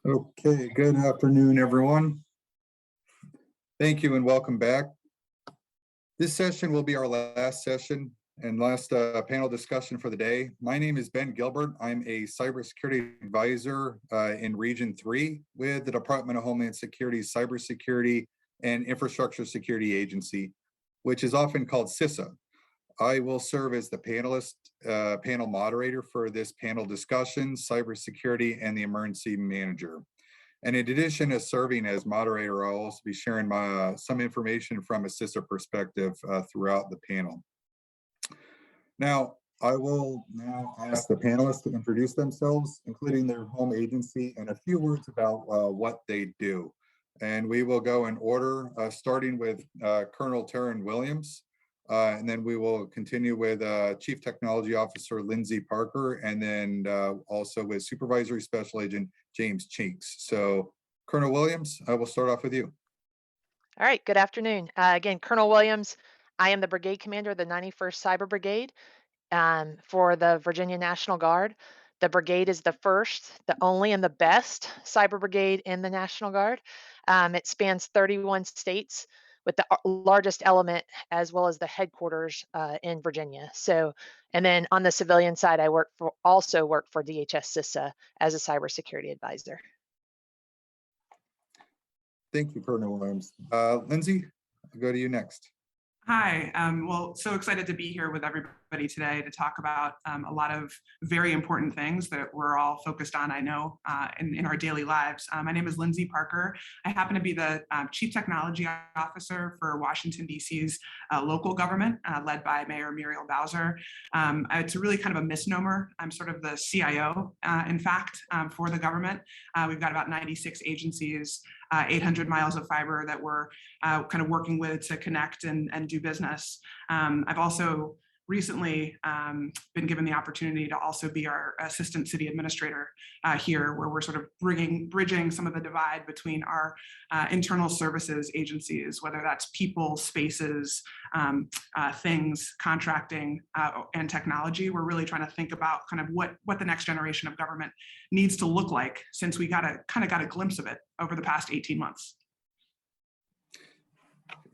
Okay, good afternoon, everyone. Thank you and welcome back. This session will be our last session and last panel discussion for the day. My name is Ben Gilbert. I'm a cybersecurity advisor in Region 3 with the Department of Homeland Security's Cybersecurity and Infrastructure Security Agency, which is often called CISA. I will serve as the panel moderator for this panel discussion, cybersecurity, and the emergency manager. And in addition to serving as moderator, I'll also be sharing some information from a CISA perspective throughout the panel. Now, I will now ask the panelists to introduce themselves, including their home agency, and a few words about what they do. And we will go in order, starting with Colonel Terin Williams, and then we will continue with Chief Technology Officer Lindsey Parker, and then also with Supervisory Special Agent James Cheeks. So Colonel Williams, I will start off with you. All right, good afternoon. Again, Colonel Williams, I am the Brigade Commander of the 91st Cyber Brigade for the Virginia National Guard. The brigade is the first, the only, and the best cyber brigade in the National Guard. It spans 31 states with the largest element as well as the headquarters in Virginia. So, and then on the civilian side, I also work for DHS CISA as a cybersecurity advisor. Thank you, Colonel Williams. Lindsey, I'll go to you next. Hi, well, so excited to be here with everybody today to talk about a lot of very important things that we're all focused on, I know, in our daily lives. My name is Lindsey Parker. I happen to be the Chief Technology Officer for Washington, D.C.'s local government, led by Mayor Muriel Bowser. It's really kind of a misnomer. I'm sort of the CIO, in fact, for the government. We've got about 96 agencies, 800 miles of fiber that we're kind of working with to connect and do business. I've also recently been given the opportunity to also be our assistant city administrator here, where we're sort of bridging some of the divide between our internal services agencies, whether that's people, spaces, things, contracting, and technology. We're really trying to think about kind of what the next generation of government needs to look like, since we kind of got a glimpse of it over the past 18 months.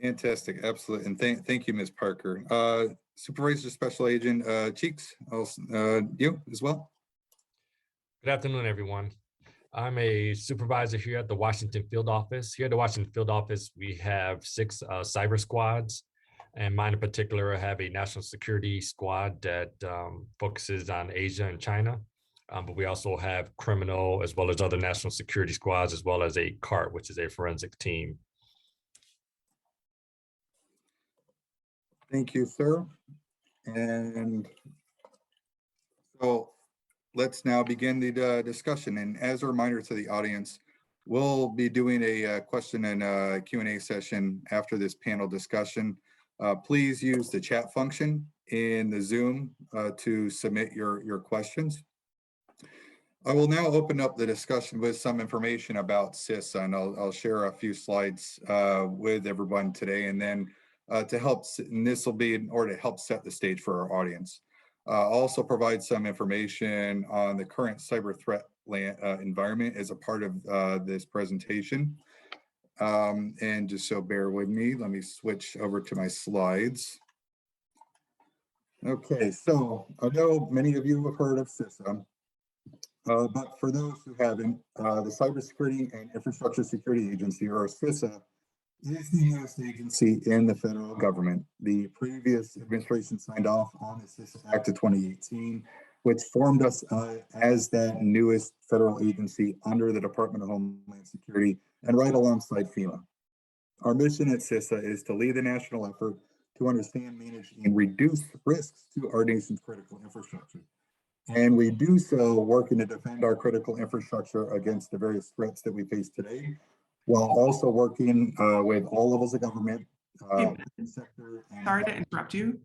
Fantastic, absolutely, and thank you, Ms. Parker. Supervisor Special Agent Cheeks, you as well. Good afternoon, everyone. I'm a supervisor here at the Washington Field Office. Here at the Washington Field Office, we have 6 cyber squads, and mine in particular have a national security squad that focuses on Asia and China. But we also have criminal as well as other national security squads, as well as a CART, which is a forensic team. Thank you, sir. And so let's now begin the discussion. And as a reminder to the audience, we'll be doing a question and Q&A session after this panel discussion. Please use the chat function in the Zoom to submit your questions. I will now open up the discussion with some information about CISA, and I'll share a few slides with everyone today, and then to help, and this will be in order to help set the stage for our audience. Also provide some information on the current cyber threat environment as a part of this presentation. And just so bear with me, let me switch over to my slides. Okay, so I know many of you have heard of CISA, but for those who haven't, the Cybersecurity and Infrastructure Security Agency, or CISA, is the newest agency in the federal government. The previous administration signed off on the CISA Act of 2018, which formed us as that newest federal agency under the Department of Homeland Security and right alongside FEMA. Our mission at CISA is to lead the national effort to understand, manage, and reduce risks to our nation's critical infrastructure. And we do so working to defend our critical infrastructure against the various threats that we face today, while also working with all levels of government. Sector. Sorry to interrupt you.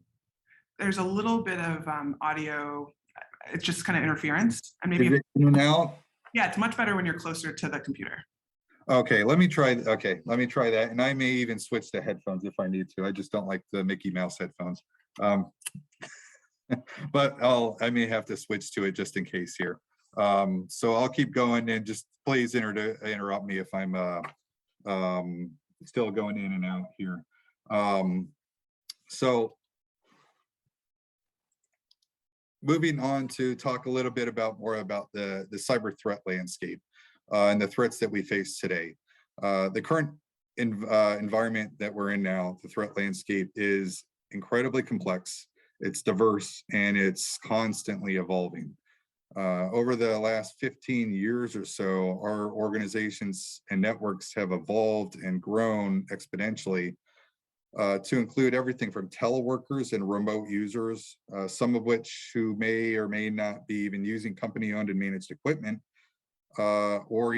There's a little bit of audio, it's just kind of interference. And maybe now? Yeah, it's much better when you're closer to the computer. Okay, let me try that. And I may even switch to headphones if I need to. I just don't like the Mickey Mouse headphones. But I may have to switch to it just in case here. So I'll keep going, and just please interrupt me if I'm still going in and out here. So moving on to talk a little bit more about the cyber threat landscape and the threats that we face today. The current environment that we're in now, the threat landscape, is incredibly complex, it's diverse, and it's constantly evolving. Over the last 15 years or so, our organizations and networks have evolved and grown exponentially to include everything from teleworkers and remote users, some of which who may or may not be even using company-owned and managed equipment, or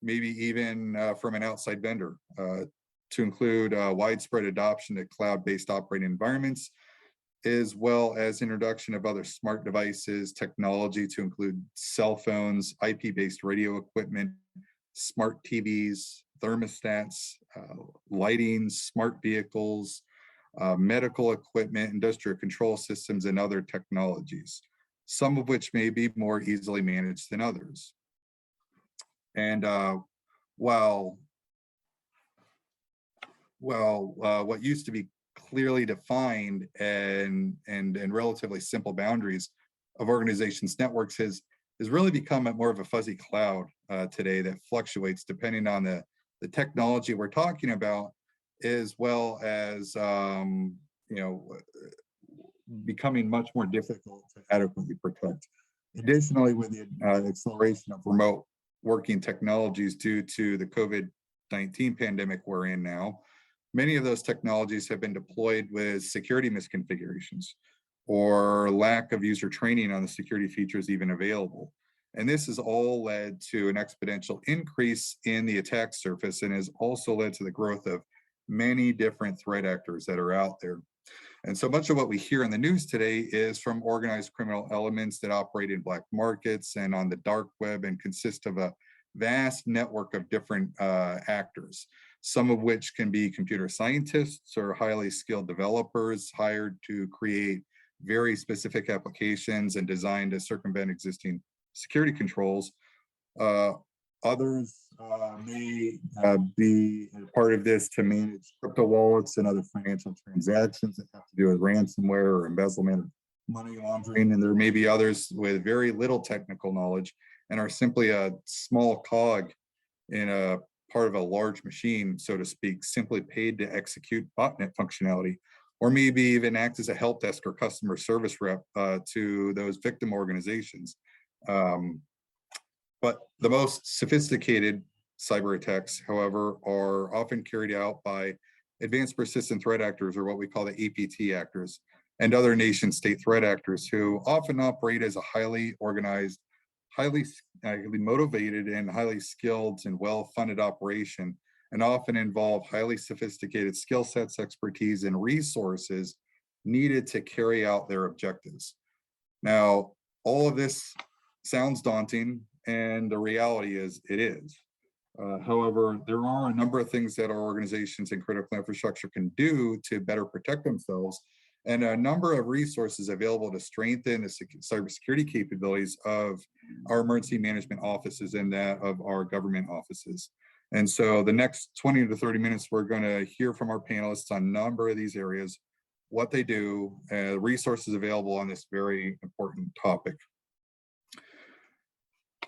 maybe even from an outside vendor, to include widespread adoption of cloud-based operating environments, as well as introduction of other smart devices, technology to include cell phones, IP-based radio equipment, smart TVs, thermostats, lighting, smart vehicles, medical equipment, industrial control systems, and other technologies, some of which may be more easily managed than others. And while what used to be clearly defined and relatively simple boundaries of organizations' networks has really become more of a fuzzy cloud today that fluctuates depending on the technology we're talking about, as well as becoming much more difficult to adequately protect. Additionally, with the acceleration of remote working technologies due to the COVID-19 pandemic we're in now, many of those technologies have been deployed with security misconfigurations or lack of user training on the security features even available. And this has all led to an exponential increase in the attack surface, and has also led to the growth of many different threat actors that are out there. And so much of what we hear in the news today is from organized criminal elements that operate in black markets and on the dark web, and consist of a vast network of different actors, some of which can be computer scientists or highly skilled developers hired to create very specific applications and designed to circumvent existing security controls. Others may be a part of this to manage crypto wallets and other financial transactions that have to do with ransomware or embezzlement or money laundering. And there may be others with very little technical knowledge and are simply a small cog in a part of a large machine, so to speak, simply paid to execute botnet functionality, or maybe even act as a help desk or customer service rep to those victim organizations. But the most sophisticated cyber attacks, however, are often carried out by advanced persistent threat actors, or what we call the APT actors, and other nation state threat actors who often operate as a highly organized, highly motivated, and highly skilled and well-funded operation, and often involve highly sophisticated skill sets, expertise, and resources needed to carry out their objectives. Now, all of this sounds daunting, and the reality is it is. However, there are a number of things that our organizations and critical infrastructure can do to better protect themselves, and a number of resources available to strengthen the cybersecurity capabilities of our emergency management offices and that of our government offices. And so the next 20 to 30 minutes, we're going to hear from our panelists on a number of these areas, what they do, resources available on this very important topic.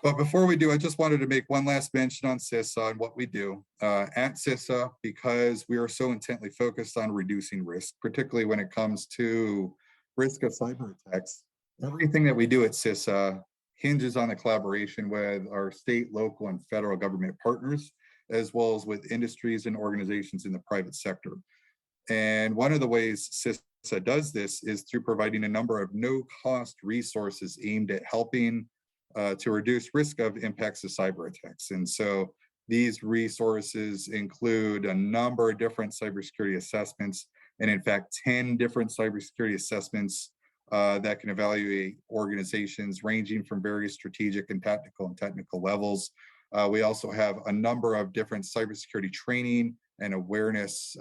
But before we do, I just wanted to make one last mention on CISA and what we do. At CISA, because we are so intently focused on reducing risk, particularly when it comes to risk of cyber attacks, everything that we do at CISA hinges on the collaboration with our state, local, and federal government partners, as well as with industries and organizations in the private sector. And one of the ways CISA does this is through providing a number of no-cost resources aimed at helping to reduce risk of impacts of cyber attacks. And so these resources include a number of different cybersecurity assessments, and in fact, 10 different cybersecurity assessments that can evaluate organizations ranging from various strategic and technical levels. We also have a number of different cybersecurity training and awareness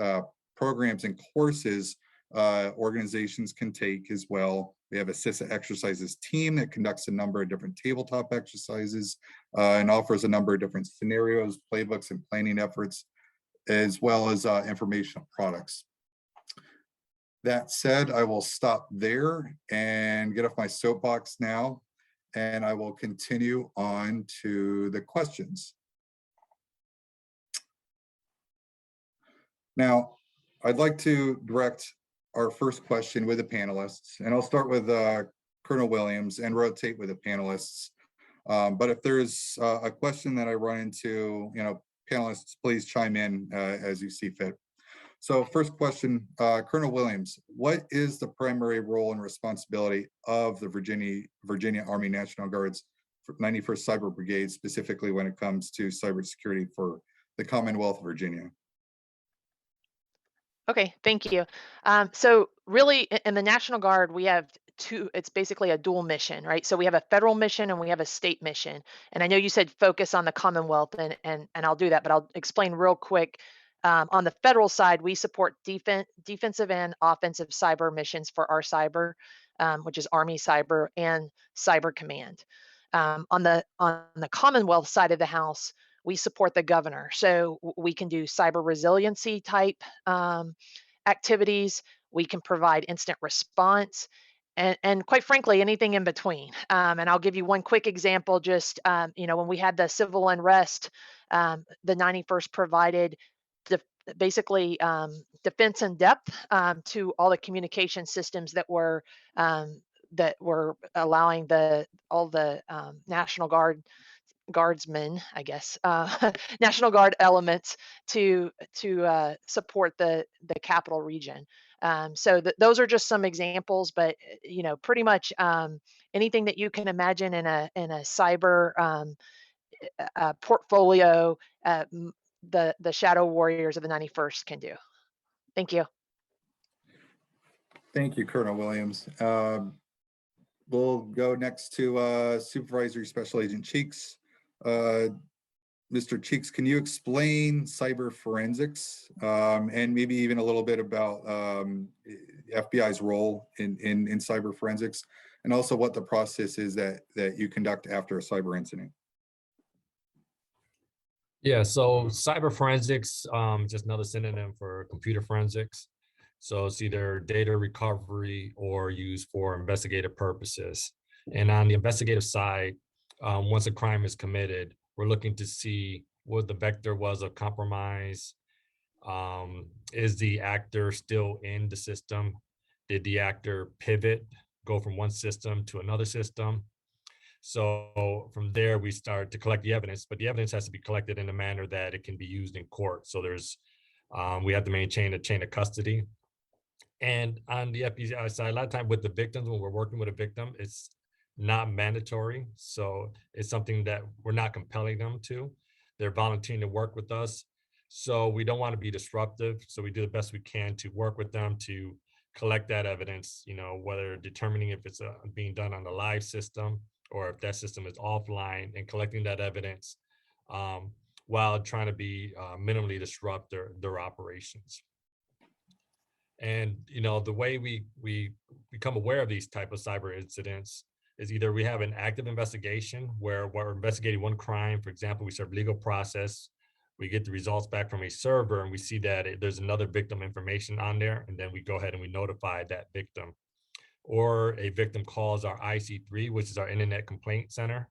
programs and courses organizations can take as well, We have a CISA exercises team that conducts a number of different tabletop exercises and offers a number of different scenarios, playbooks, and planning efforts, as well as informational products. That said, I will stop there and get off my soapbox now, and I will continue on to the questions. Now, I'd like to direct our first question with the panelists, and I'll start with Colonel Williams and rotate with the panelists. But if there's a question that I run into, panelists, please chime in as you see fit. So first question, Colonel Williams, what is the primary role and responsibility of the Virginia Army National Guard's 91st Cyber Brigade, specifically when it comes to cybersecurity for the Commonwealth of Virginia? Okay, thank you. So really in the National Guard, we have it's basically a dual mission, right? So we have a federal mission and we have a state mission. And I know you said focus on the Commonwealth, and I'll do that, but I'll explain real quick. On the federal side, we support defensive and offensive cyber missions for our cyber, which is Army Cyber and Cyber Command. On the Commonwealth side of the house, we support the governor. So we can do cyber resiliency type activities. We can provide instant response, and quite frankly, anything in between. And I'll give you one quick example. Just when we had the civil unrest, the 91st provided basically defense in depth to all the communication systems that were allowing all the National Guardsmen, I guess, National Guard elements to support the capital region. So those are just some examples, but pretty much anything that you can imagine in a cyber portfolio, the Shadow Warriors of the 91st can do. Thank you. Thank you, Colonel Williams. We'll go next to Supervisory Special Agent Cheeks. Mr. Cheeks, can you explain cyber forensics and maybe even a little bit about FBI's role in cyber forensics, and also what the process is that you conduct after a cyber incident? Yeah, so cyber forensics, just another synonym for computer forensics. So it's either data recovery or used for investigative purposes. And on the investigative side, once a crime is committed, we're looking to see what the vector was of compromise. Is the actor still in the system? Did the actor pivot, go from one system to another system? So from there, we start to collect the evidence, but the evidence has to be collected in a manner that it can be used in court. So we have to maintain a chain of custody. And on the FBI side, a lot of time with the victims, when we're working with a victim, it's not mandatory. So it's something that we're not compelling them to. They're volunteering to work with us. So we don't want to be disruptive. So we do the best we can to work with them to collect that evidence, whether determining if it's being done on the live system or if that system is offline, and collecting that evidence while trying to be minimally disrupt their operations. And the way we become aware of these type of cyber incidents is either we have an active investigation where we're investigating one crime. For example, we serve legal process, we get the results back from a server, and we see that there's another victim information on there, and then we go ahead and we notify that victim. Or a victim calls our IC3, which is our Internet Complaint Center,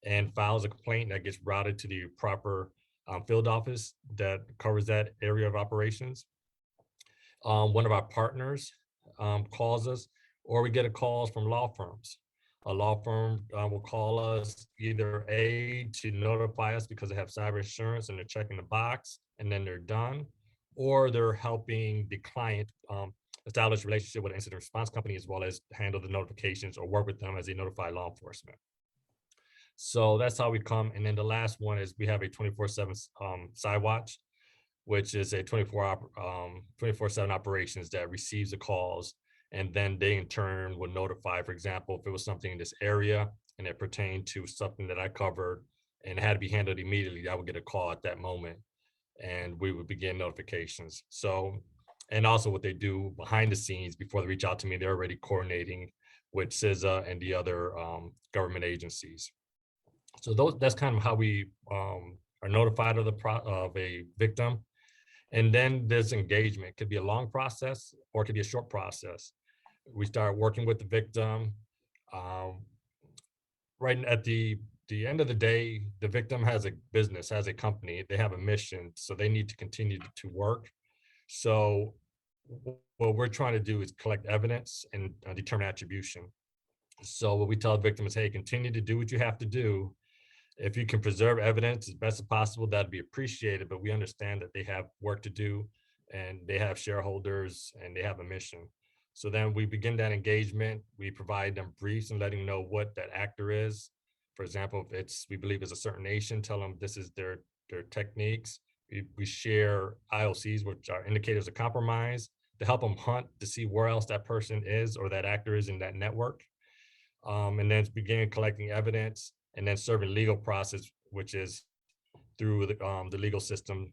and files a complaint that gets routed to the proper field office that covers that area of operations. One of our partners calls us, or we get calls from law firms. A law firm will call us either to notify us because they have cyber insurance and they're checking the box and then they're done, or they're helping the client establish a relationship with an incident response company, as well as handle the notifications or work with them as they notify law enforcement. So that's how we come. And then the last one is we have a 24/7 CyWatch, which is a 24/7 operations that receives the calls, and then they in turn will notify, for example, if it was something in this area and it pertained to something that I covered and it had to be handled immediately, I would get a call at that moment and we would begin notifications. So and also what they do behind the scenes before they reach out to me. They're already coordinating with CISA and the other government agencies. So that's kind of how we are notified of a victim. And then there's engagement. It could be a long process or it could be a short process. We start working with the victim. Right at the end of the day, the victim has a business, has a company, they have a mission, so they need to continue to work. So what we're trying to do is collect evidence and determine attribution. So what we tell the victim is, hey, continue to do what you have to do. If you can preserve evidence as best as possible, that'd be appreciated, but we understand that they have work to do and they have shareholders and they have a mission. So then we begin that engagement. We provide them briefs and letting them know what that actor is. For example, if we believe it's a certain nation, tell them this is their techniques. We share IOCs, which are indicators of compromise, to help them hunt to see where else that person is or that actor is in that network. And then begin collecting evidence and then serving legal process, which is through the legal system,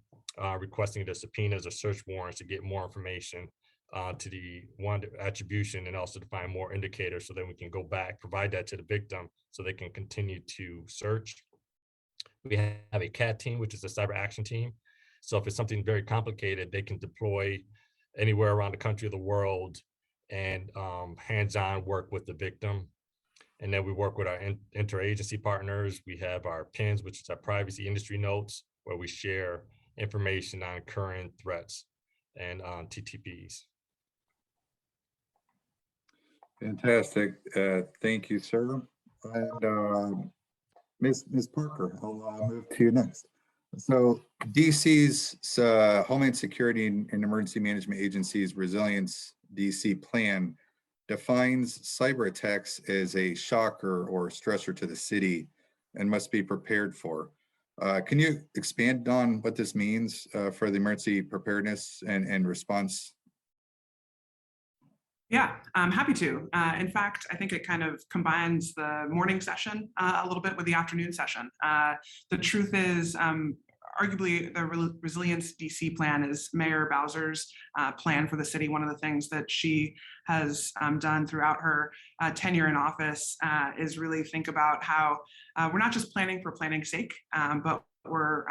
requesting the subpoenas or search warrants to get more information to the attribution, and also to find more indicators, so then we can go back, provide that to the victim so they can continue to search. We have a CAT team, which is a cyber action team. So if it's something very complicated, they can deploy anywhere around the country or the world and hands-on work with the victim. And then we work with our interagency partners. We have our PINs, which is our privacy industry notes, where we share information on current threats and on TTPs. Fantastic. Thank you, sir. And Ms. Parker, I'll move to you next. So DC's Homeland Security and Emergency Management Agency's Resilience DC plan defines cyber attacks as a shocker or stressor to the city and must be prepared for. Can you expand on what this means for the emergency preparedness and response? Yeah, I'm happy to. In fact, I think it kind of combines the morning session a little bit with the afternoon session. The truth is, arguably, the Resilience DC plan is Mayor Bowser's plan for the city. One of the things that she has done throughout her tenure in office is really think about how we're not just planning for planning's sake, but we're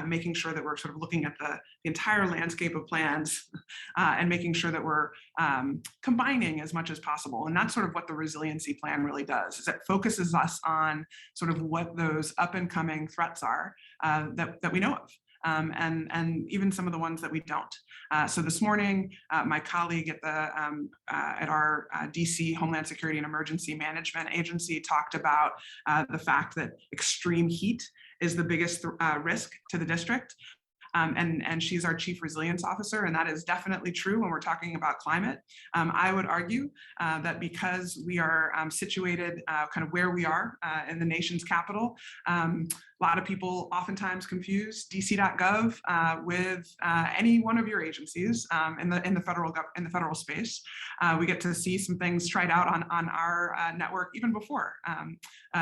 making sure that we're sort of looking at the entire landscape of plans and making sure that we're combining as much as possible. And that's sort of what the resiliency plan really does, is it focuses us on sort of what those up and coming threats are that we know of. And even some of the ones that we don't. So this morning, my colleague at our DC Homeland Security and Emergency Management Agency talked about the fact that extreme heat is the biggest risk to the district. And she's our chief resilience officer, and that is definitely true when we're talking about climate. I would argue that because we are situated kind of where we are in the nation's capital, a lot of people oftentimes confuse dc.gov with any one of your agencies in the federal space. We get to see some things tried out on our network even before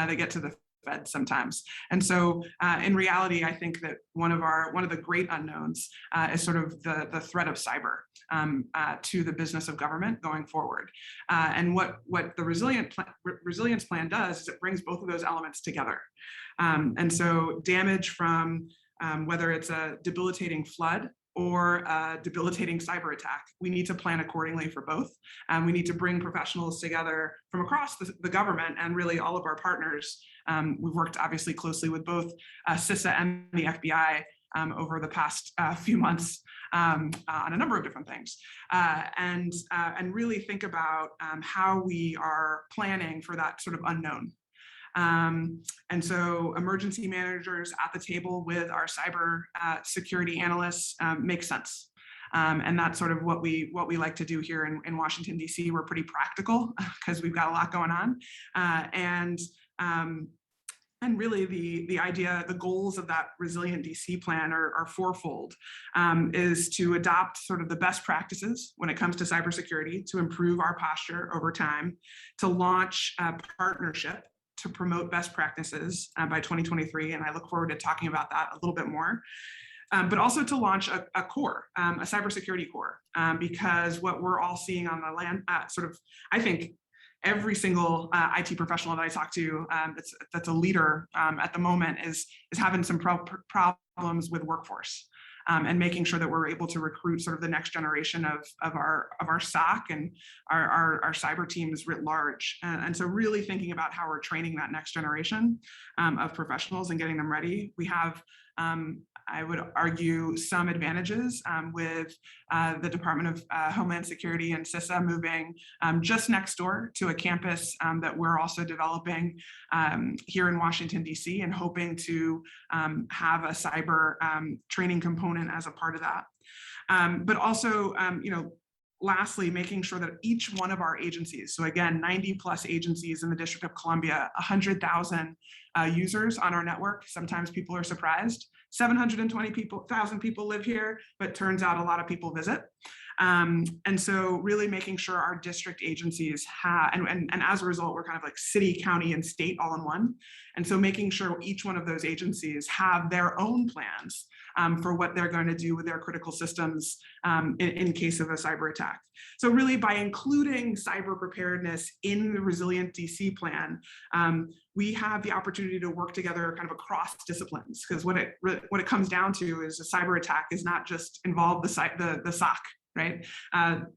they get to the Fed sometimes. And so in reality, I think that one of the great unknowns is sort of the threat of cyber to the business of government going forward. And what the resilience plan does is it brings both of those elements together. And so damage from whether it's a debilitating flood or a debilitating cyber attack, we need to plan accordingly for both. We need to bring professionals together from across the government and really all of our partners. We've worked obviously closely with both CISA and the FBI over the past few months on a number of different things, and really think about how we are planning for that sort of unknown. And so emergency managers at the table with our cyber security analysts makes sense. And that's sort of what we like to do here in Washington, D.C. We're pretty practical because we've got a lot going on. And really the idea, the goals of that resilient DC plan are fourfold, is to adopt sort of the best practices when it comes to cybersecurity, to improve our posture over time, to launch a partnership to promote best practices by 2023. And I look forward to talking about that a little bit more. but also to launch a core, a cybersecurity core, because what we're all seeing on the land, I think every single IT professional that I talk to that's a leader at the moment is having some problems with workforce. And making sure that we're able to recruit sort of the next generation of our SOC and our cyber teams writ large. And so really thinking about how we're training that next generation of professionals and getting them ready. We have, I would argue, some advantages with the Department of Homeland Security and CISA moving just next door to a campus that we're also developing here in Washington, DC, and hoping to have a cyber training component as a part of that. But also, lastly, making sure that each one of our agencies, so again, 90+ agencies in the District of Columbia, 100,000 users on our network. Sometimes people are surprised. 720,000 people live here, but turns out a lot of people visit. And so really making sure our district agencies have, and as a result, we're kind of like city, county, and state all in one. And so making sure each one of those agencies have their own plans for what they're going to do with their critical systems in case of a cyber attack. So really by including cyber preparedness in the Resilient DC plan, we have the opportunity to work together kind of across disciplines, because what it comes down to is a cyber attack is not just involve the SOC, right?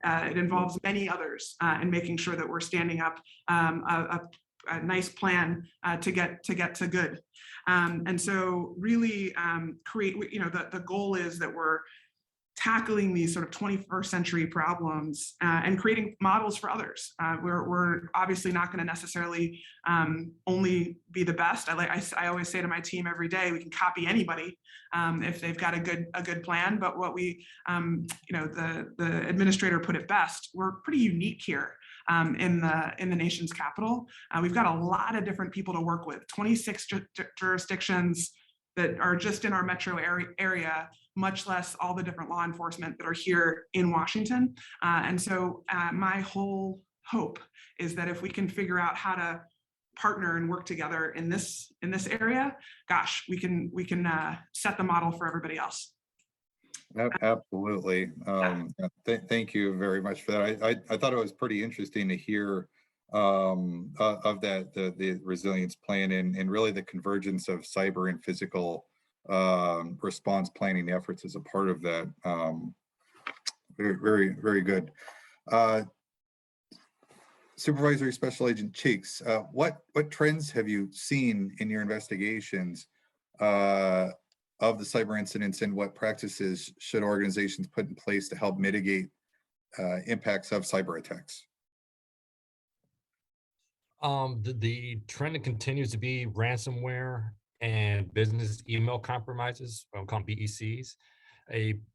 It involves many others in making sure that we're standing up a nice plan to get to good. And so really create, the goal is that we're tackling these sort of 21st century problems and creating models for others. We're obviously not going to necessarily only be the best. I always say to my team every day, we can copy anybody if they've got a good plan. But what we, the administrator put it best, we're pretty unique here in the nation's capital. We've got a lot of different people to work with, 26 jurisdictions that are just in our metro area, much less all the different law enforcement that are here in Washington. And so my whole hope is that if we can figure out how to partner and work together in this area, gosh, we can set the model for everybody else. Absolutely. Thank you very much for that. I thought it was pretty interesting to hear of that, the resilience plan and really the convergence of cyber and physical response planning efforts as a part of that. Very, very good. Supervisory Special Agent Cheeks, what trends have you seen in your investigations of the cyber incidents, and what practices should organizations put in place to help mitigate impacts of cyber attacks? The trend that continues to be ransomware and business email compromises, called BECs.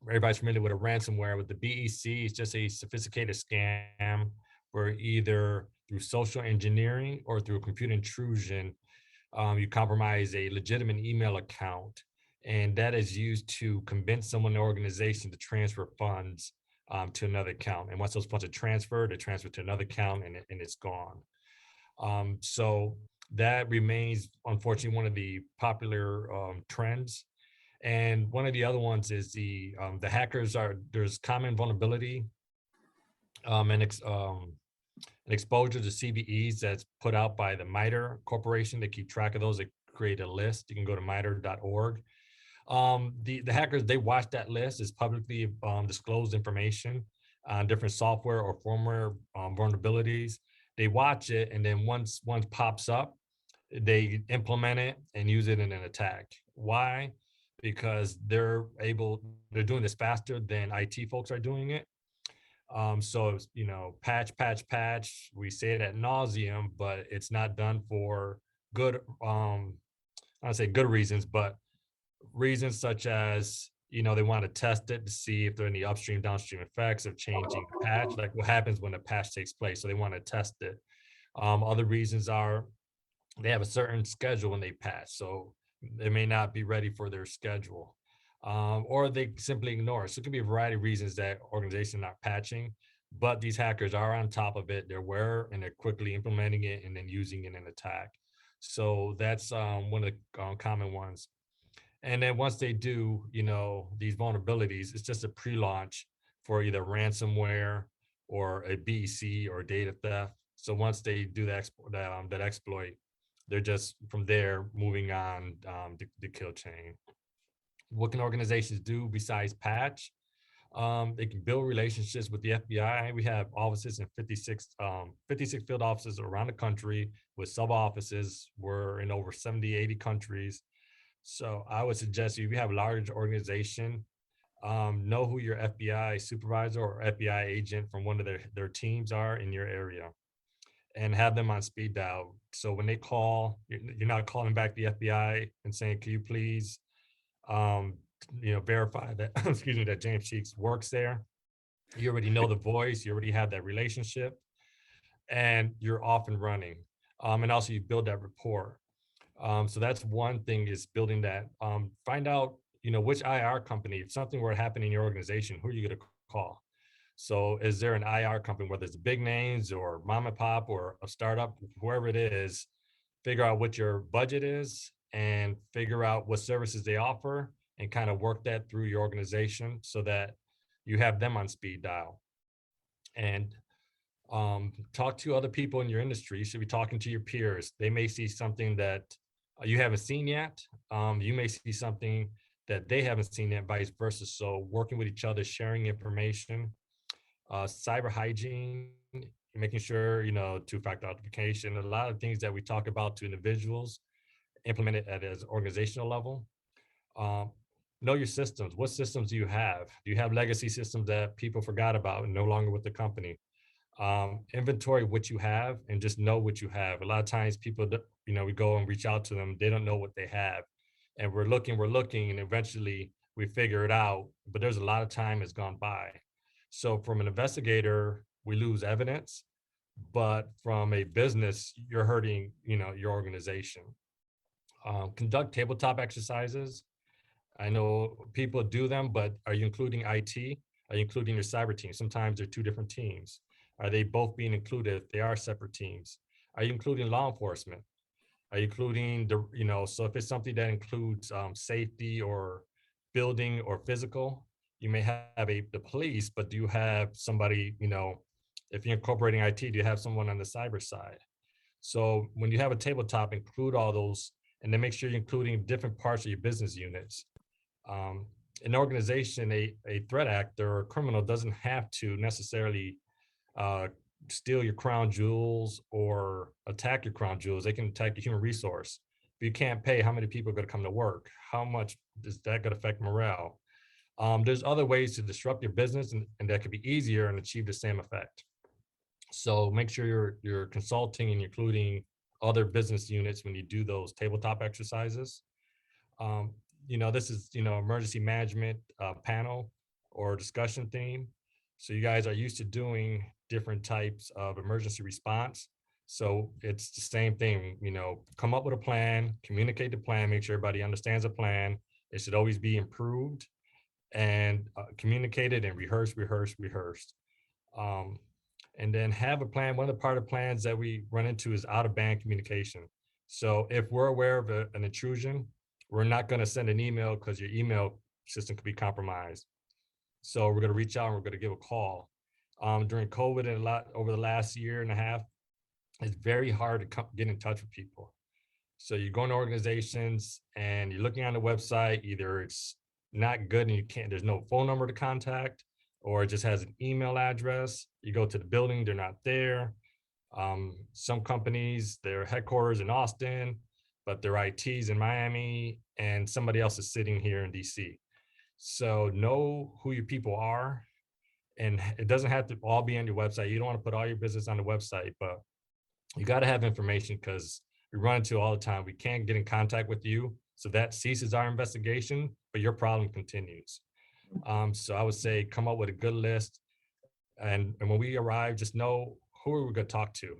Everybody's familiar with a ransomware. With the BEC, it's just a sophisticated scam where either through social engineering or through computer intrusion, you compromise a legitimate email account, and that is used to convince someone in the organization to transfer funds to another account. And once those funds are transferred, they transfer to another account, and it's gone. So that remains, unfortunately, one of the popular trends. And one of the other ones is the hackers there's common vulnerability and exposure to CVEs that's put out by the MITRE Corporation. They keep track of those. They create a list. You can go to mitre.org. The hackers, they watch that list. It's publicly disclosed information on different software or firmware vulnerabilities. They watch it, and then once one pops up, they implement it and use it in an attack. Why? Because they're doing this faster than IT folks are doing it. So, patch. We say it ad nauseum, but it's not done for good, I don't say good reasons, but reasons such as, they want to test it to see if there are any upstream, downstream effects of changing the patch, like what happens when the patch takes place. So they want to test it. Other reasons are they have a certain schedule when they patch, so they may not be ready for their schedule, or they simply ignore it. So it could be a variety of reasons that organizations are not patching, but these hackers are on top of it. They're aware, and they're quickly implementing it and then using it in an attack. So that's one of the common ones. And then once they do, these vulnerabilities, it's just a pre-launch for either ransomware or a BEC or data theft. So once they do that exploit, they're just from there moving on the kill chain. What can organizations do besides patch? They can build relationships with the FBI. We have offices in 56 field offices around the country with sub offices. We're in over 70, 80 countries. So I would suggest if you have a large organization, know who your FBI supervisor or FBI agent from one of their teams are in your area, and have them on speed dial. So when they call, you're not calling back the FBI and saying, "Can you please, verify that excuse me, that James Cheeks works there." You already know the voice. You already have that relationship, and you're off and running. And also you build that rapport. So that's one thing, is building that. Find out, which IR company, if something were to happen in your organization, who are you going to call? So is there an IR company, whether it's big names or mom and pop or a startup, whoever it is, figure out what your budget is and figure out what services they offer and kind of work that through your organization so that you have them on speed dial. And talk to other people in your industry. You should be talking to your peers. They may see something that you haven't seen yet. You may see something that they haven't seen yet, vice versa. So working with each other, sharing information, cyber hygiene, making sure, two-factor authentication, a lot of things that we talk about to individuals, implement it at an organizational level. Know your systems. What systems do you have? Do you have legacy systems that people forgot about and no longer with the company? Inventory what you have and just know what you have. A lot of times people, we go and reach out to them. They don't know what they have. And we're looking, and eventually we figure it out. But there's a lot of time has gone by. So from an investigator, we lose evidence. But from a business, you're hurting, your organization. Conduct tabletop exercises. I know people do them, but are you including IT? Are you including your cyber team? Sometimes they're two different teams. Are they both being included if they are separate teams? Are you including law enforcement? Are you including so if it's something that includes safety or building or physical, you may have the police, but do you have somebody, if you're incorporating IT, do you have someone on the cyber side? So when you have a tabletop, include all those, and then make sure you're including different parts of your business units. An organization, a threat actor or a criminal doesn't have to necessarily steal your crown jewels or attack your crown jewels. They can attack your human resource. If you can't pay, how many people are going to come to work? How much is that going to affect morale? There's other ways to disrupt your business, and that could be easier and achieve the same effect. So make sure you're consulting and including other business units when you do those tabletop exercises. This is, emergency management panel or discussion theme. So you guys are used to doing different types of emergency response. So it's the same thing, come up with a plan, communicate the plan, make sure everybody understands the plan. It should always be improved and communicated and rehearsed. And then have a plan. One of the part of plans that we run into is out of band communication. So if we're aware of an intrusion, we're not going to send an email because your email system could be compromised. So we're going to reach out and we're going to give a call. During COVID and over the last year and a half, it's very hard to get in touch with people. So you go into organizations and you're looking on the website, either it's not good and there's no phone number to contact, or it just has an email address. You go to the building, they're not there. Some companies, their headquarters in Austin, but their IT's in Miami, and somebody else is sitting here in DC. So know who your people are, and it doesn't have to all be on your website. You don't want to put all your business on the website, but you got to have information because we run into all the time. We can't get in contact with you. So that ceases our investigation, but your problem continues. So I would say come up with a good list. And when we arrive, just know who we're going to talk to.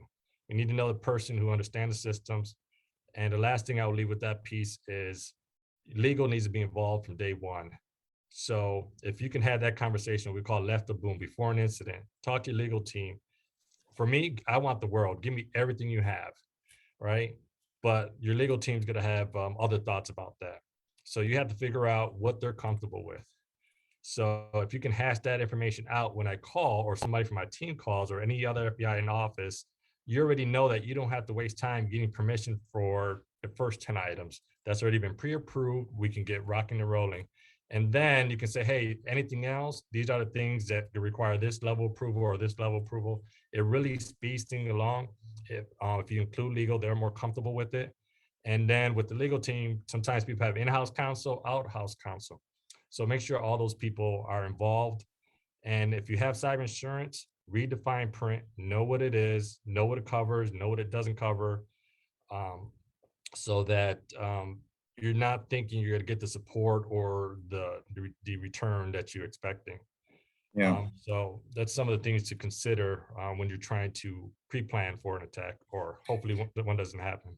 We need to know the person who understands the systems. And the last thing I would leave with that piece is legal needs to be involved from day one. So if you can have that conversation, we call left of boom, before an incident, talk to your legal team. For me, I want the world. Give me everything you have, right? But your legal team's going to have other thoughts about that. So you have to figure out what they're comfortable with. So if you can hash that information out when I call or somebody from my team calls or any other FBI in office, you already know that you don't have to waste time getting permission for the first 10 items. That's already been pre-approved. We can get rocking and rolling. And then you can say, hey, anything else? These are the things that require this level of approval or this level of approval. It really speeds things along. If you include legal, they're more comfortable with it. And then with the legal team, sometimes people have in-house counsel, out-house counsel. So make sure all those people are involved. And if you have cyber insurance, read the fine print, know what it is, know what it covers, know what it doesn't cover, so that you're not thinking you're going to get the support or the return that you're expecting. Yeah. So that's some of the things to consider when you're trying to pre-plan for an attack, or hopefully one doesn't happen.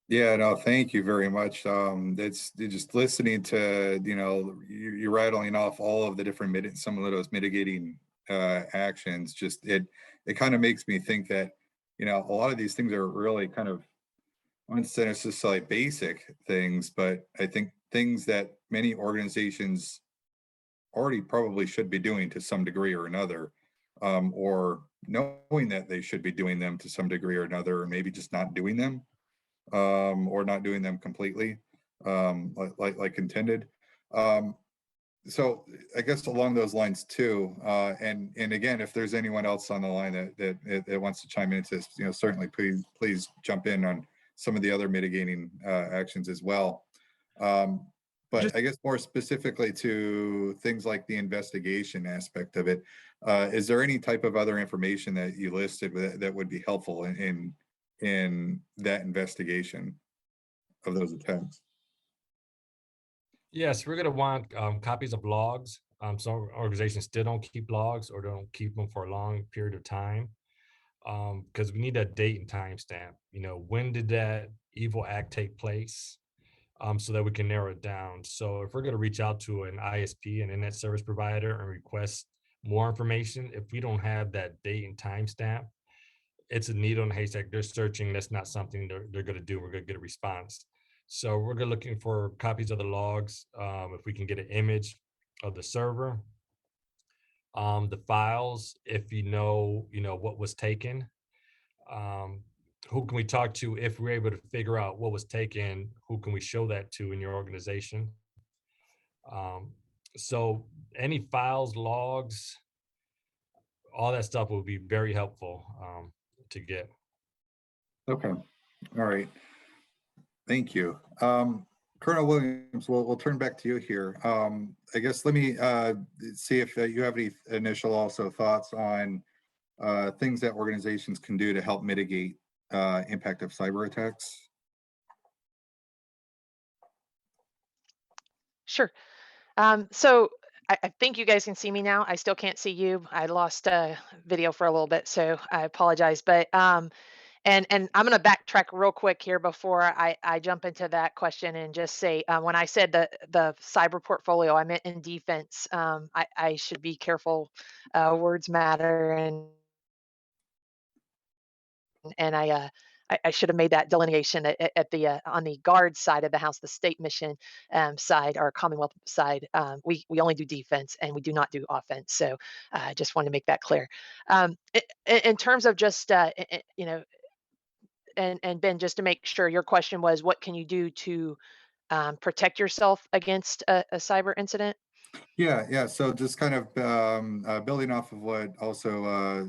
Yeah, no, thank you very much. It's just listening to, you're rattling off all of the different some of those mitigating actions. Just it kind of makes me think that, a lot of these things are really kind of, I wouldn't say necessarily basic things, but I think things that many organizations already probably should be doing to some degree or another, or knowing that they should be doing them to some degree or another, or maybe just not doing them, or not doing them completely, like intended. So I guess along those lines too, and again, if there's anyone else on the line that wants to chime into this, certainly please jump in on some of the other mitigating actions as well. But I guess more specifically to things like the investigation aspect of it, is there any type of other information that you listed that would be helpful in that investigation of those attempts? Yes, we're going to want copies of logs. Some organizations still don't keep logs or don't keep them for a long period of time, because we need that date and time stamp. When did that evil act take place, so that we can narrow it down. So if we're going to reach out to an ISP, an internet service provider, and request more information, if we don't have that date and time stamp, it's a needle in a haystack. They're searching. That's not something they're going to do. We're going to get a response. So we're going to looking for copies of the logs. If we can get an image of the server, the files, if you know what was taken, who can we talk to if we're able to figure out what was taken, who can we show that to in your organization? So any files, logs, all that stuff will be very helpful to get. Okay. All right. Thank you. Colonel Williams, we'll turn back to you here. I guess let me see if you have any initial also thoughts on things that organizations can do to help mitigate impact of cyber attacks. Sure. So I think you guys can see me now. I still can't see you. I lost video for a little bit, so I apologize. But and I'm going to backtrack real quick here before I jump into that question and just say, when I said the cyber portfolio, I meant in defense. I should be careful. Words matter, and I should have made that delineation at the on the guard side of the house, the state mission side, or Commonwealth side. We only do defense and we do not do offense. So I just wanted to make that clear. In terms of just and Ben, just to make sure, your question was, what can you do to protect yourself against a cyber incident? Yeah. So just kind of building off of what also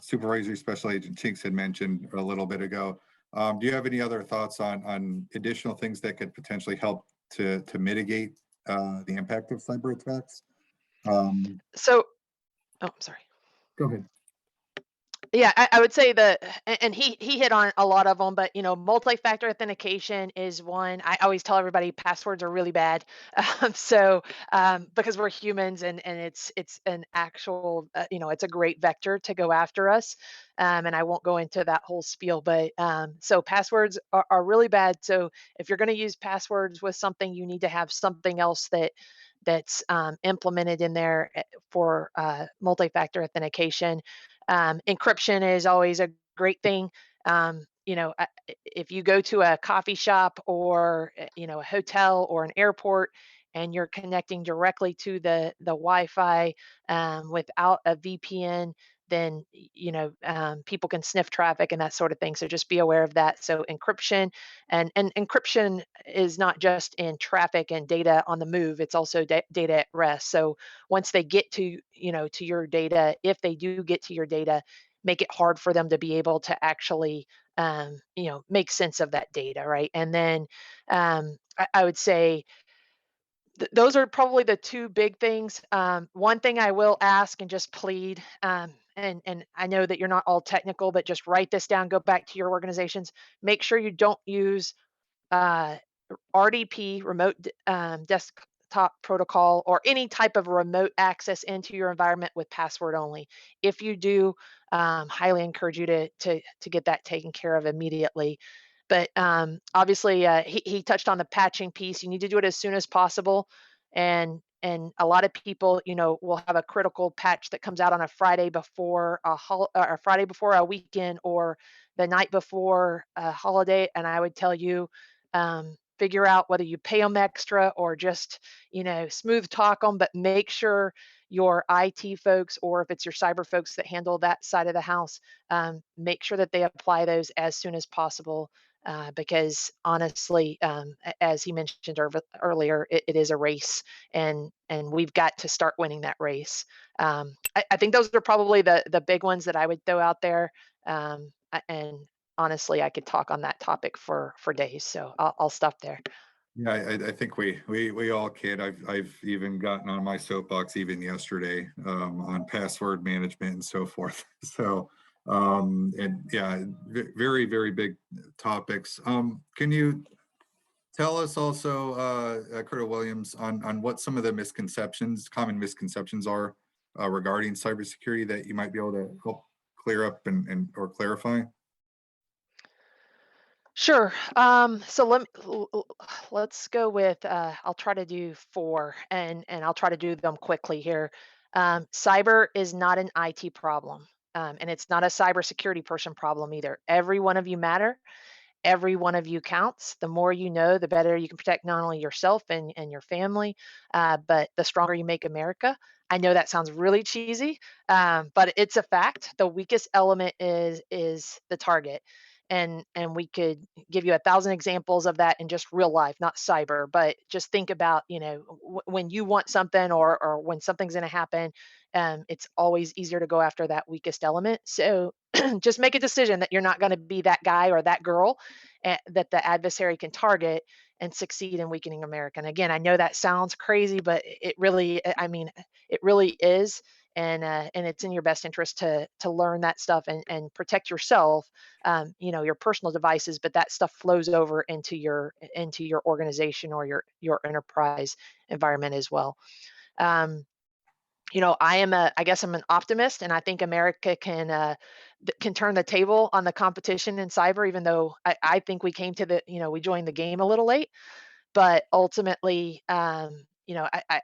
Supervisory Special Agent Chinks had mentioned a little bit ago. Do you have any other thoughts on additional things that could potentially help to mitigate the impact of cyber attacks? So, oh, I'm sorry. Go ahead. Yeah, I would say and he hit on a lot of them, but multi-factor authentication is one. I always tell everybody passwords are really bad, because we're humans, and it's an actual it's a great vector to go after us, and I won't go into that whole spiel, but so passwords are really bad. So if you're going to use passwords with something, you need to have something else that's implemented in there for multi-factor authentication. Encryption is always a great thing. if you go to a coffee shop or a hotel or an airport and you're connecting directly to the Wi-Fi without a VPN, then people can sniff traffic and that sort of thing. So just be aware of that. So encryption and encryption is not just in traffic and data on the move; it's also data at rest. So once they get to to your data, if they do get to your data, make it hard for them to be able to actually make sense of that data, right? And then I would say those are probably the two big things. One thing I will ask and just plead, and I know that you're not all technical, but just write this down. Go back to your organizations. Make sure you don't use uh, RDP, desktop protocol, or any type of remote access into your environment with password only. If you do, highly encourage you to get that taken care of immediately. But obviously, he touched on the patching piece. You need to do it as soon as possible, and a lot of people, will have a critical patch that comes out on a Friday before or Friday before a weekend, or the night before a holiday. And I would tell you, figure out whether you pay them extra or just smooth talk them, but make sure your IT folks, or if it's your cyber folks that handle that side of the house, make sure that they apply those as soon as possible, because honestly, as he mentioned earlier, it is a race, and we've got to start winning that race. I think those are probably the big ones that I would throw out there. And honestly, I could talk on that topic for days, so I'll stop there. Yeah, I think we all can. I've even gotten on my soapbox even yesterday on password management and so forth. So and yeah, very, very big topics. Can you tell us also, Colonel Williams, on what some of the common misconceptions are regarding cybersecurity that you might be able to help clear up and or clarify? Sure. So let's go with I'll try to do four, and I'll try to do them quickly here. Cyber is not an IT problem, and it's not a cybersecurity person problem either. Every one of you matter. Every one of you counts. The more you know, the better you can protect not only yourself and your family, but the stronger you make America. I know that sounds really cheesy, but it's a fact. The weakest element is the target, and we could give you 1,000 examples of that in just real life, not cyber. But just think about, when you want something, or when something's going to happen, it's always easier to go after that weakest element. So just make a decision that you're not going to be that guy or that girl that the adversary can target and succeed in weakening America. And again, I know that sounds crazy, but it really, I mean, it really is. And it's in your best interest to learn that stuff and protect yourself, your personal devices, but that stuff flows over into your organization or your enterprise environment as well. Um, I guess I'm an optimist, and I think America can turn the table on the competition in cyber, even though I think we came to we joined the game a little late. But ultimately, I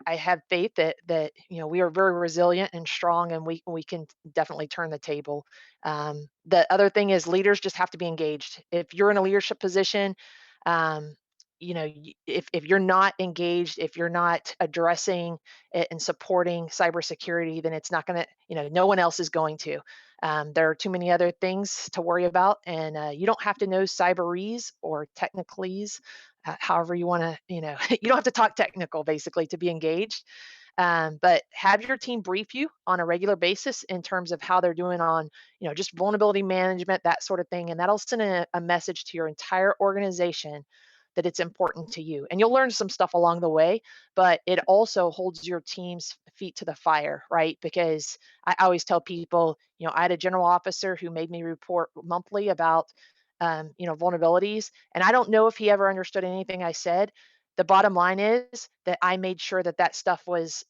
have faith that we are very resilient and strong, and we can definitely turn the table. The other thing is leaders just have to be engaged. If you're in a leadership position, um, if you're not engaged, if you're not addressing it and supporting cybersecurity, then it's not going to, no one else is going to. There are too many other things to worry about, and you don't have to know cyberese or technicalese, however you want to, you don't have to talk technical basically to be engaged. But have your team brief you on a regular basis in terms of how they're doing on, just vulnerability management, that sort of thing. And that'll send a message to your entire organization that it's important to you. And you'll learn some stuff along the way, but it also holds your team's feet to the fire, right? Because I always tell people, I had a general officer who made me report monthly about, vulnerabilities. And I don't know if he ever understood anything I said. The bottom line is that I made sure that stuff was,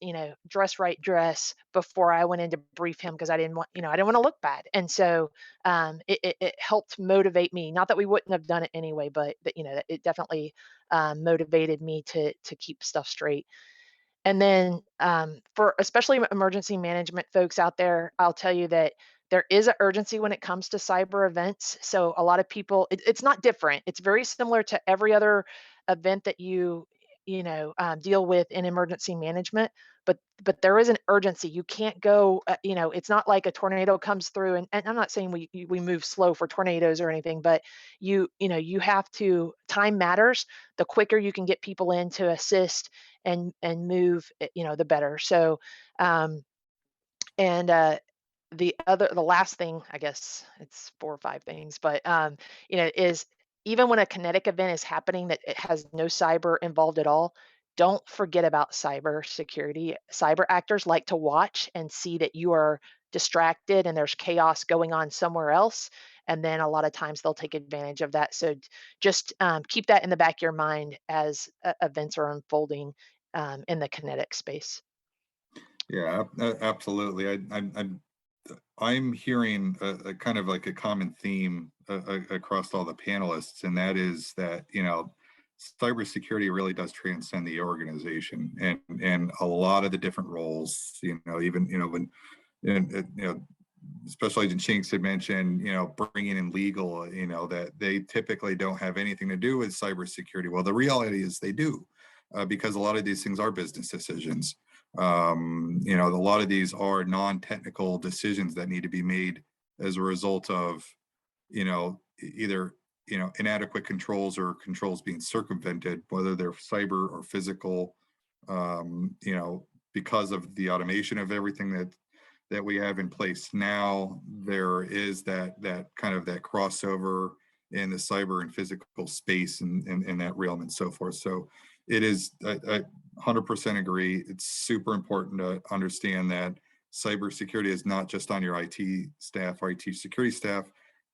dress right dress before I went in to brief him, because I didn't want, I didn't want to look bad. And so it helped motivate me. Not that we wouldn't have done it anyway, but that, it definitely motivated me to keep stuff straight. And then for especially emergency management folks out there, I'll tell you that there is an urgency when it comes to cyber events. So a lot of people, it's not different. It's very similar to every other event that you deal with in emergency management. But there is an urgency. You can't go. It's not like a tornado comes through, and I'm not saying we move slow for tornadoes or anything, but you have to. Time matters. The quicker you can get people in to assist and move, the better. So. And the last thing, I guess it's 4 or 5 things, but is even when a kinetic event is happening that it has no cyber involved at all, don't forget about cyber security. Cyber actors like to watch and see that you are distracted and there's chaos going on somewhere else. And then a lot of times they'll take advantage of that. So just keep that in the back of your mind as events are unfolding in the kinetic space. Yeah, absolutely. I'm hearing a kind of like a common theme across all the panelists, and that is that, cybersecurity really does transcend the organization and a lot of the different roles, even, when, Special Agent Chinks had mentioned, bringing in legal, that they typically don't have anything to do with cybersecurity. Well, the reality is they do, because a lot of these things are business decisions. A lot of these are non-technical decisions that need to be made as a result of, either, inadequate controls or controls being circumvented, whether they're cyber or physical, because of the automation of everything that we have in place now. There is that kind of that crossover in the cyber and physical space and that realm and so forth. So it is, I 100% agree. It's super important to understand that cybersecurity is not just on your IT staff, or IT security staff.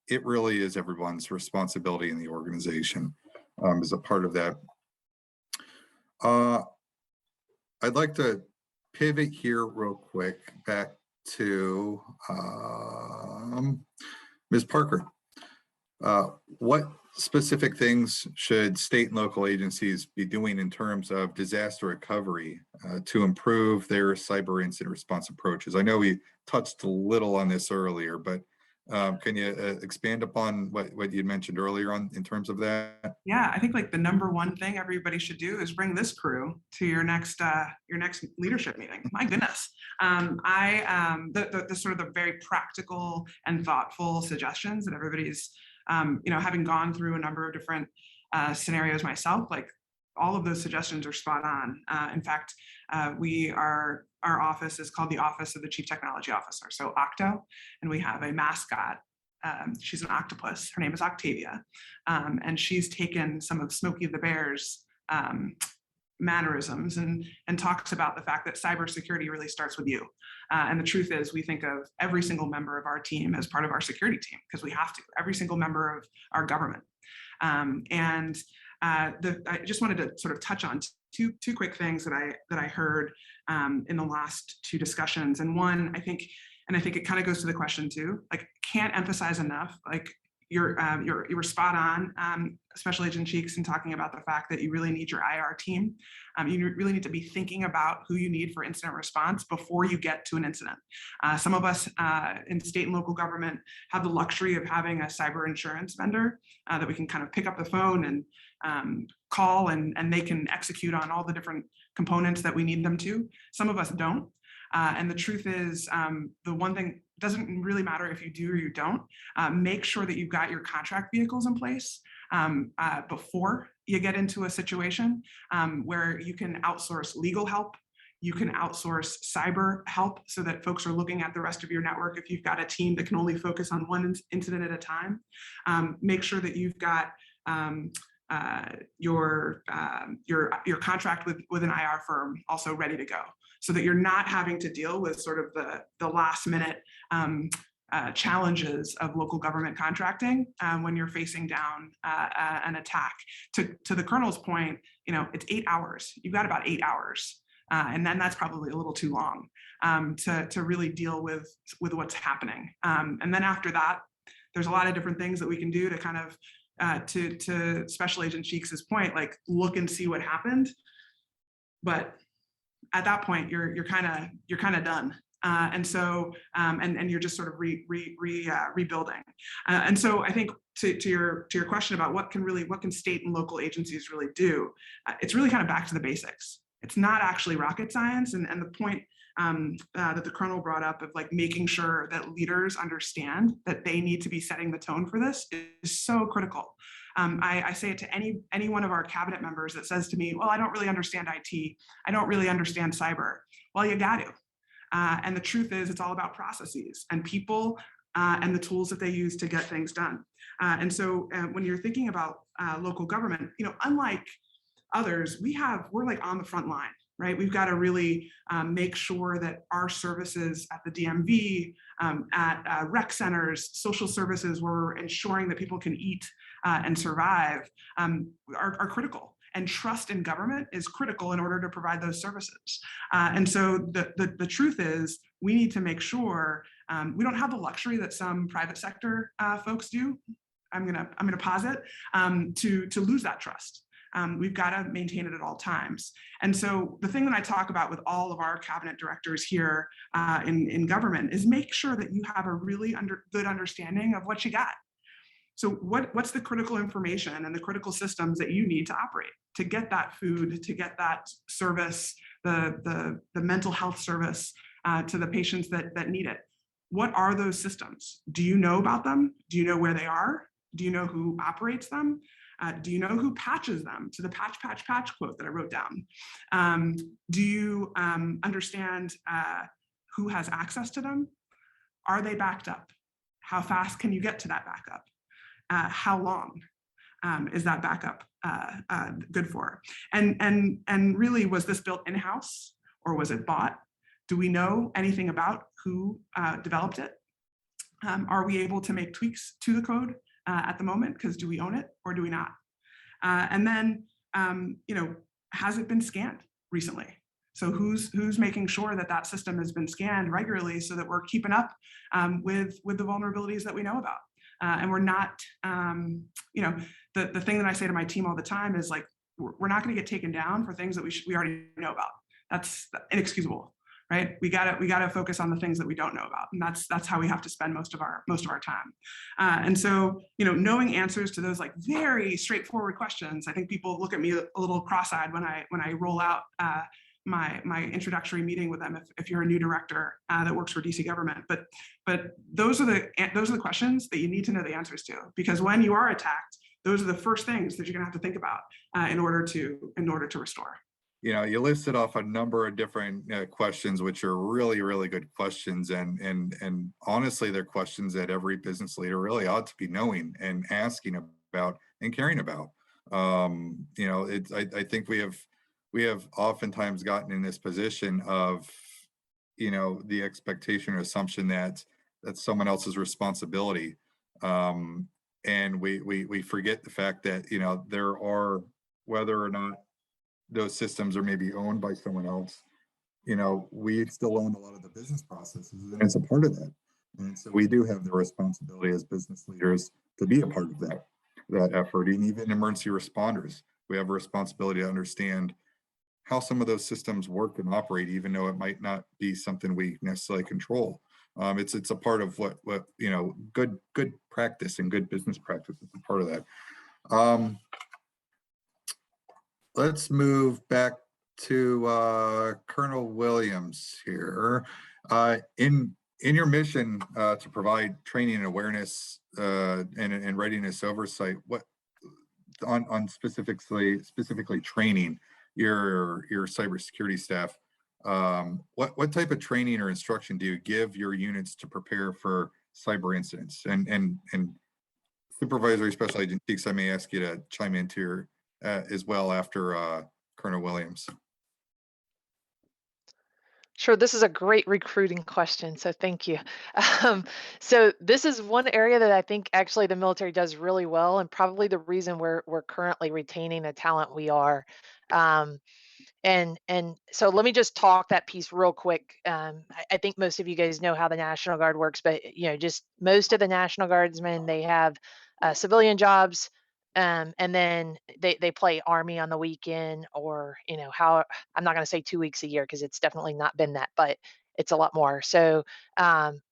It really is everyone's responsibility in the organization, as a part of that. I'd like to pivot here real quick back to Ms. Parker. What specific things should state and local agencies be doing in terms of disaster recovery to improve their cyber incident response approaches? I know we touched a little on this earlier, but can you expand upon what you mentioned earlier on in terms of that? Yeah, I think like the number one thing everybody should do is bring this crew to your next leadership meeting. My goodness, the sort of the very practical and thoughtful suggestions that everybody's having gone through a number of different scenarios myself, like all of those suggestions are spot on. In fact, our office is called the Office of the Chief Technology Officer, so OCTO, and we have a mascot. She's an octopus. Her name is Octavia, and she's taken some of Smokey the Bear's mannerisms and talks about the fact that cybersecurity really starts with you. And the truth is, we think of every single member of our team as part of our security team, because we have to. Every single member of our government. I just wanted to sort of touch on two quick things that I heard in the last 2 discussions. And one, I think it kind of goes to the question too. Like, can't emphasize enough. Like, you were spot on, Special Agent Cheeks, in talking about the fact that you really need your IR team. You really need to be thinking about who you need for incident response before you get to an incident. Some of us in state and local government have the luxury of having a cyber insurance vendor that we can kind of pick up the phone and call, and they can execute on all the different components that we need them to. Some of us don't. And the truth is, the one thing, doesn't really matter if you do or you don't, make sure that you've got your contract vehicles in place before you get into a situation where you can outsource legal help, you can outsource cyber help, so that folks are looking at the rest of your network. If you've got a team that can only focus on one incident at a time, make sure that you've got your contract with an IR firm also ready to go, so that you're not having to deal with sort of the last minute challenges of local government contracting when you're facing down an attack. To the Colonel's point, it's 8 hours. You've got about 8 hours. And then that's probably a little too long to really deal with what's happening. And then after that, there's a lot of different things that we can do to kind of, to Special Agent Cheeks' point, like, look and see what happened. But at that point, you're kind of done. And so, and you're just sort of rebuilding. And so I think to your question about what can state and local agencies really do, it's really kind of back to the basics. It's not actually rocket science. And the point that the Colonel brought up of like making sure that leaders understand that they need to be setting the tone for this is so critical. I say it to any one of our cabinet members that says to me, well, I don't really understand IT. I don't really understand cyber. Well, you got to. And the truth is, it's all about processes and people and the tools that they use to get things done. And so when you're thinking about local government, unlike others, we're like on the front line, right? We've got to really make sure that our services at the DMV, at rec centers, social services, where we're ensuring that people can eat and survive, are critical. And trust in government is critical in order to provide those services. And so the truth is, we need to make sure we don't have the luxury that some private sector folks do. I'm gonna posit to lose that trust. We've got to maintain it at all times. And so the thing that I talk about with all of our cabinet directors here in government is make sure that you have a really good understanding of what you got. So what's the critical information and the critical systems that you need to operate to get that food, to get that service, the mental health service to the patients that need it? What are those systems? Do you know about them? Do you know where they are? Do you know who operates them? Do you know who patches them? To the patch quote that I wrote down. Do you understand who has access to them? Are they backed up? How fast can you get to that backup? How long is that backup good for? And really, was this built in-house or was it bought? Do we know anything about who developed it? Are we able to make tweaks to the code at the moment? Because do we own it or do we not? And then, has it been scanned recently? So who's making sure that system has been scanned regularly so that we're keeping up with the vulnerabilities that we know about? And we're not, the thing that I say to my team all the time is like, we're not going to get taken down for things that we already know about. That's inexcusable, right? We gotta focus on the things that we don't know about, and that's how we have to spend most of our time. And so, knowing answers to those like very straightforward questions, I think people look at me a little cross-eyed when I roll out my introductory meeting with them if you're a new director that works for DC government. But those are the questions that you need to know the answers to, because when you are attacked, those are the first things that you're gonna have to think about in order to restore. You listed off a number of different questions, which are really, really good questions, and honestly, they're questions that every business leader really ought to be knowing and asking about and caring about. I think we have oftentimes gotten in this position of, the expectation or assumption that that's someone else's responsibility. And we forget the fact that, there are, whether or not those systems are maybe owned by someone else, we still own a lot of the business processes, and it's a part of that. And so we do have the responsibility as business leaders to be a part of that effort. And even emergency responders, we have a responsibility to understand how some of those systems work and operate, even though it might not be something we necessarily control. It's a part of what good practice and good business practice is a part of that. Let's move back to Colonel Williams here. In your mission to provide training and awareness and readiness oversight, what on specifically training your cybersecurity staff, what type of training or instruction do you give your units to prepare for cyber incidents? And Supervisory Special Agent Cheeks, I may ask you to chime in here as well after Colonel Williams. Sure, this is a great recruiting question, so thank you. So this is one area that I think actually the military does really well, and probably the reason we're currently retaining the talent we are. And so let me just talk that piece real quick. I think most of you guys know how the National Guard works, but just most of the National Guardsmen, they have civilian jobs, and then they play Army on the weekend, or how I'm not going to say 2 weeks a year because it's definitely not been that, but it's a lot more. So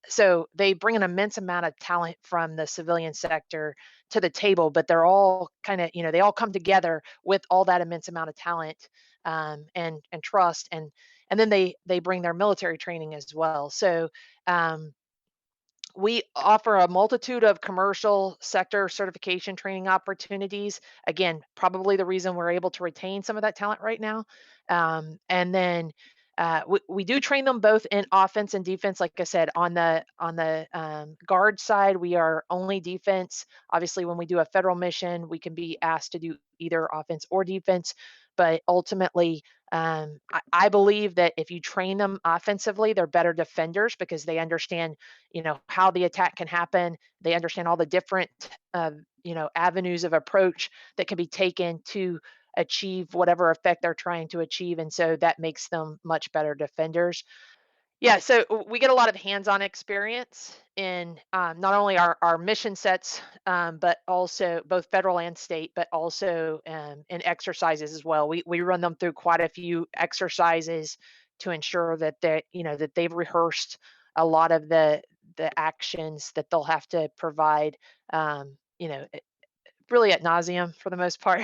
so they bring an immense amount of talent from the civilian sector to the table, but they're all kind of, they all come together with all that immense amount of talent, and trust, and then they bring their military training as well. So um, we offer a multitude of commercial sector certification training opportunities. Again, probably the reason we're able to retain some of that talent right now. And then we do train them both in offense and defense. Like I said, on the guard side, we are only defense. Obviously, when we do a federal mission, we can be asked to do either offense or defense. But ultimately, I believe that if you train them offensively, they're better defenders because they understand, how the attack can happen. They understand all the different, avenues of approach that can be taken to achieve whatever effect they're trying to achieve. And so that makes them much better defenders. Yeah, so we get a lot of hands-on experience in, not only our mission sets, but also both federal and state, but also in exercises as well. We run them through quite a few exercises to ensure that that they've rehearsed a lot of the actions that they'll have to provide. Um, you know, really at nauseum for the most part.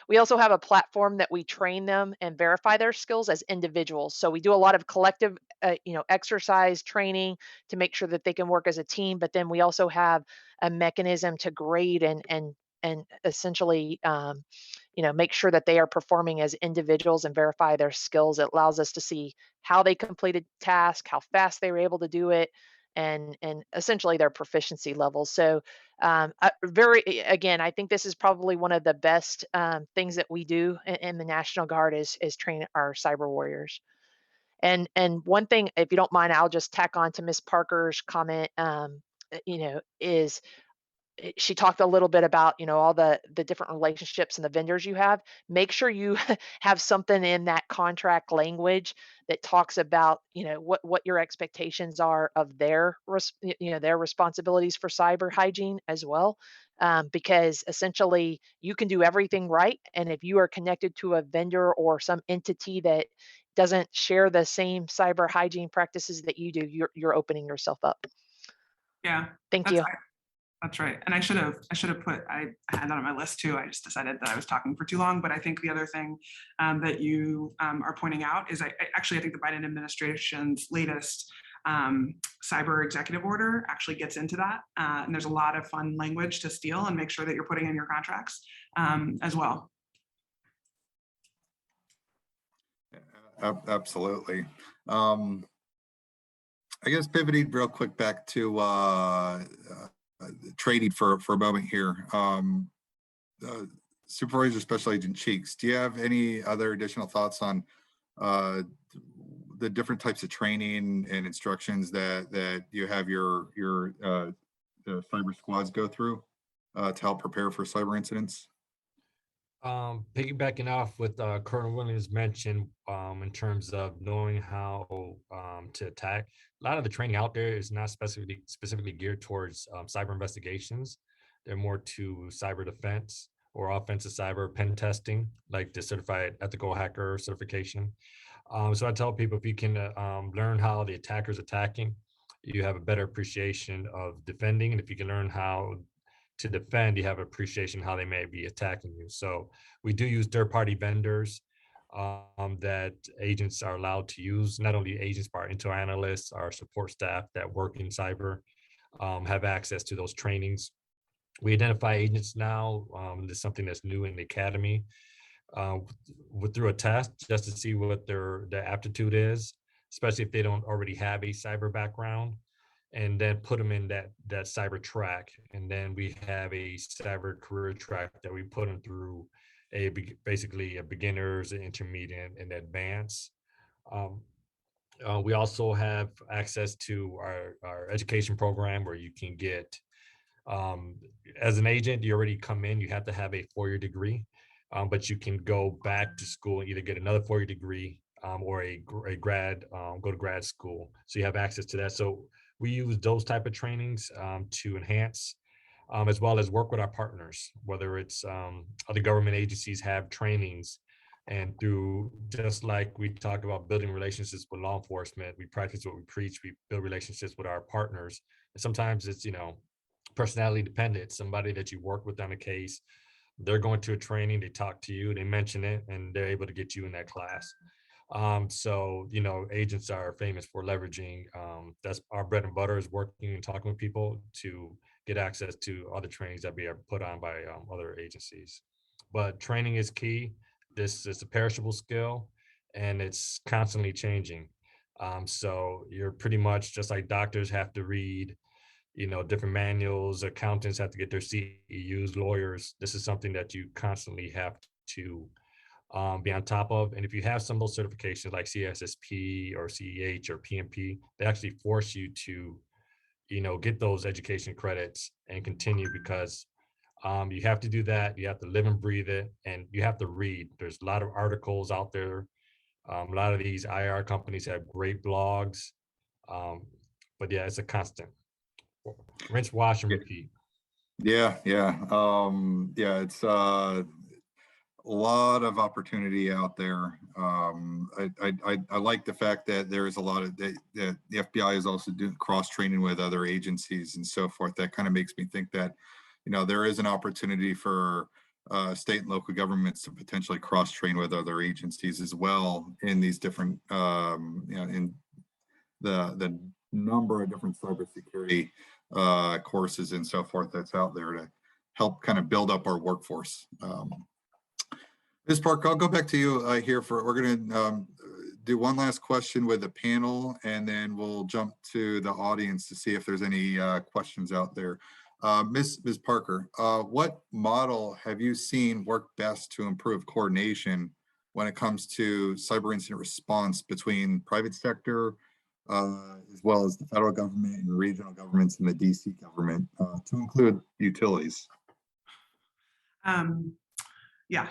We also have a platform that we train them and verify their skills as individuals. So we do a lot of collective, exercise training to make sure that they can work as a team. But then we also have a mechanism to grade and essentially, make sure that they are performing as individuals and verify their skills. It allows us to see how they completed task, how fast they were able to do it, and essentially their proficiency levels. So again, I think this is probably one of the best things that we do in the National Guard is train our cyber warriors. And one thing, if you don't mind, I'll just tack on to Miss Parker's comment. Is she talked a little bit about all the different relationships and the vendors you have. Make sure you have something in that contract language that talks about what your expectations are of their responsibilities for cyber hygiene as well, because essentially you can do everything right, and if you are connected to a vendor or some entity that doesn't share the same cyber hygiene practices that you do, you're opening yourself up. Yeah, Thank that's you. right. That's right. And I should have put, I had that on my list too. I just decided that I was talking for too long. But I think the other thing that you are pointing out is I think the Biden administration's latest cyber executive order actually gets into that. And there's a lot of fun language to steal and make sure that you're putting in your contracts as well. Absolutely. I guess pivoting real quick back to trading for a moment here. Supervisor Special Agent Cheeks, do you have any other additional thoughts on the different types of training and instructions that you have your cyber squads go through to help prepare for cyber incidents? Piggybacking off what Colonel Williams mentioned in terms of knowing how to attack, a lot of the training out there is not specifically geared towards cyber investigations. They're more to cyber defense or offensive cyber pen testing, like the certified ethical hacker certification. So I tell people, if you can learn how the attacker's attacking, you have a better appreciation of defending. And if you can learn how to defend, you have appreciation how they may be attacking you. So we do use third-party vendors that agents are allowed to use. Not only agents, but our intel analysts, our support staff that work in cyber have access to those trainings. We identify agents now. This is something that's new in the academy through a test just to see what their aptitude is, especially if they don't already have a cyber background, and then put them in that cyber track. And then we have a cyber career track that we put them through basically a beginners, intermediate, and advanced. We also have access to our education program where you can get, as an agent, you already come in, you have to have a 4-year degree, but you can go back to school and either get another 4-year degree or a grad, go to grad school. So you have access to that. So we use those type of trainings to enhance, as well as work with our partners, whether it's other government agencies have trainings And through, just like we talked about building relationships with law enforcement, we practice what we preach, we build relationships with our partners. And sometimes it's, personality dependent. Somebody that you work with on a case, they're going to a training, they talk to you, they mention it, and they're able to get you in that class. So, agents are famous for leveraging, that's our bread and butter, is working and talking with people to get access to other trainings that be put on by other agencies. But training is key. This is a perishable skill and it's constantly changing. So you're pretty much just like doctors have to read, different manuals, accountants have to get their CEUs, lawyers. This is something that you constantly have to be on top of. And if you have some of those certifications like CSSP or CEH or PMP, they actually force you to, get those education credits and continue, because you have to do that. You have to live and breathe it, and you have to read. There's a lot of articles out there. A lot of these IR companies have great blogs. But yeah, it's a constant rinse, wash, and repeat. Yeah. It's a lot of opportunity out there. I like the fact that there is a lot of that the FBI is also doing cross training with other agencies and so forth. That kind of makes me think that, there is an opportunity for state and local governments to potentially cross train with other agencies as well in these different, in the number of different cybersecurity courses and so forth that's out there to help kind of build up our workforce. Ms. Park, I'll go back to you here we're going to do one last question with the panel, and then we'll jump to the audience to see if there's any questions out there. Ms. Parker, what model have you seen work best to improve coordination when it comes to cyber incident response between private sector, as well as the federal government and regional governments and the DC government, to include utilities? Yeah,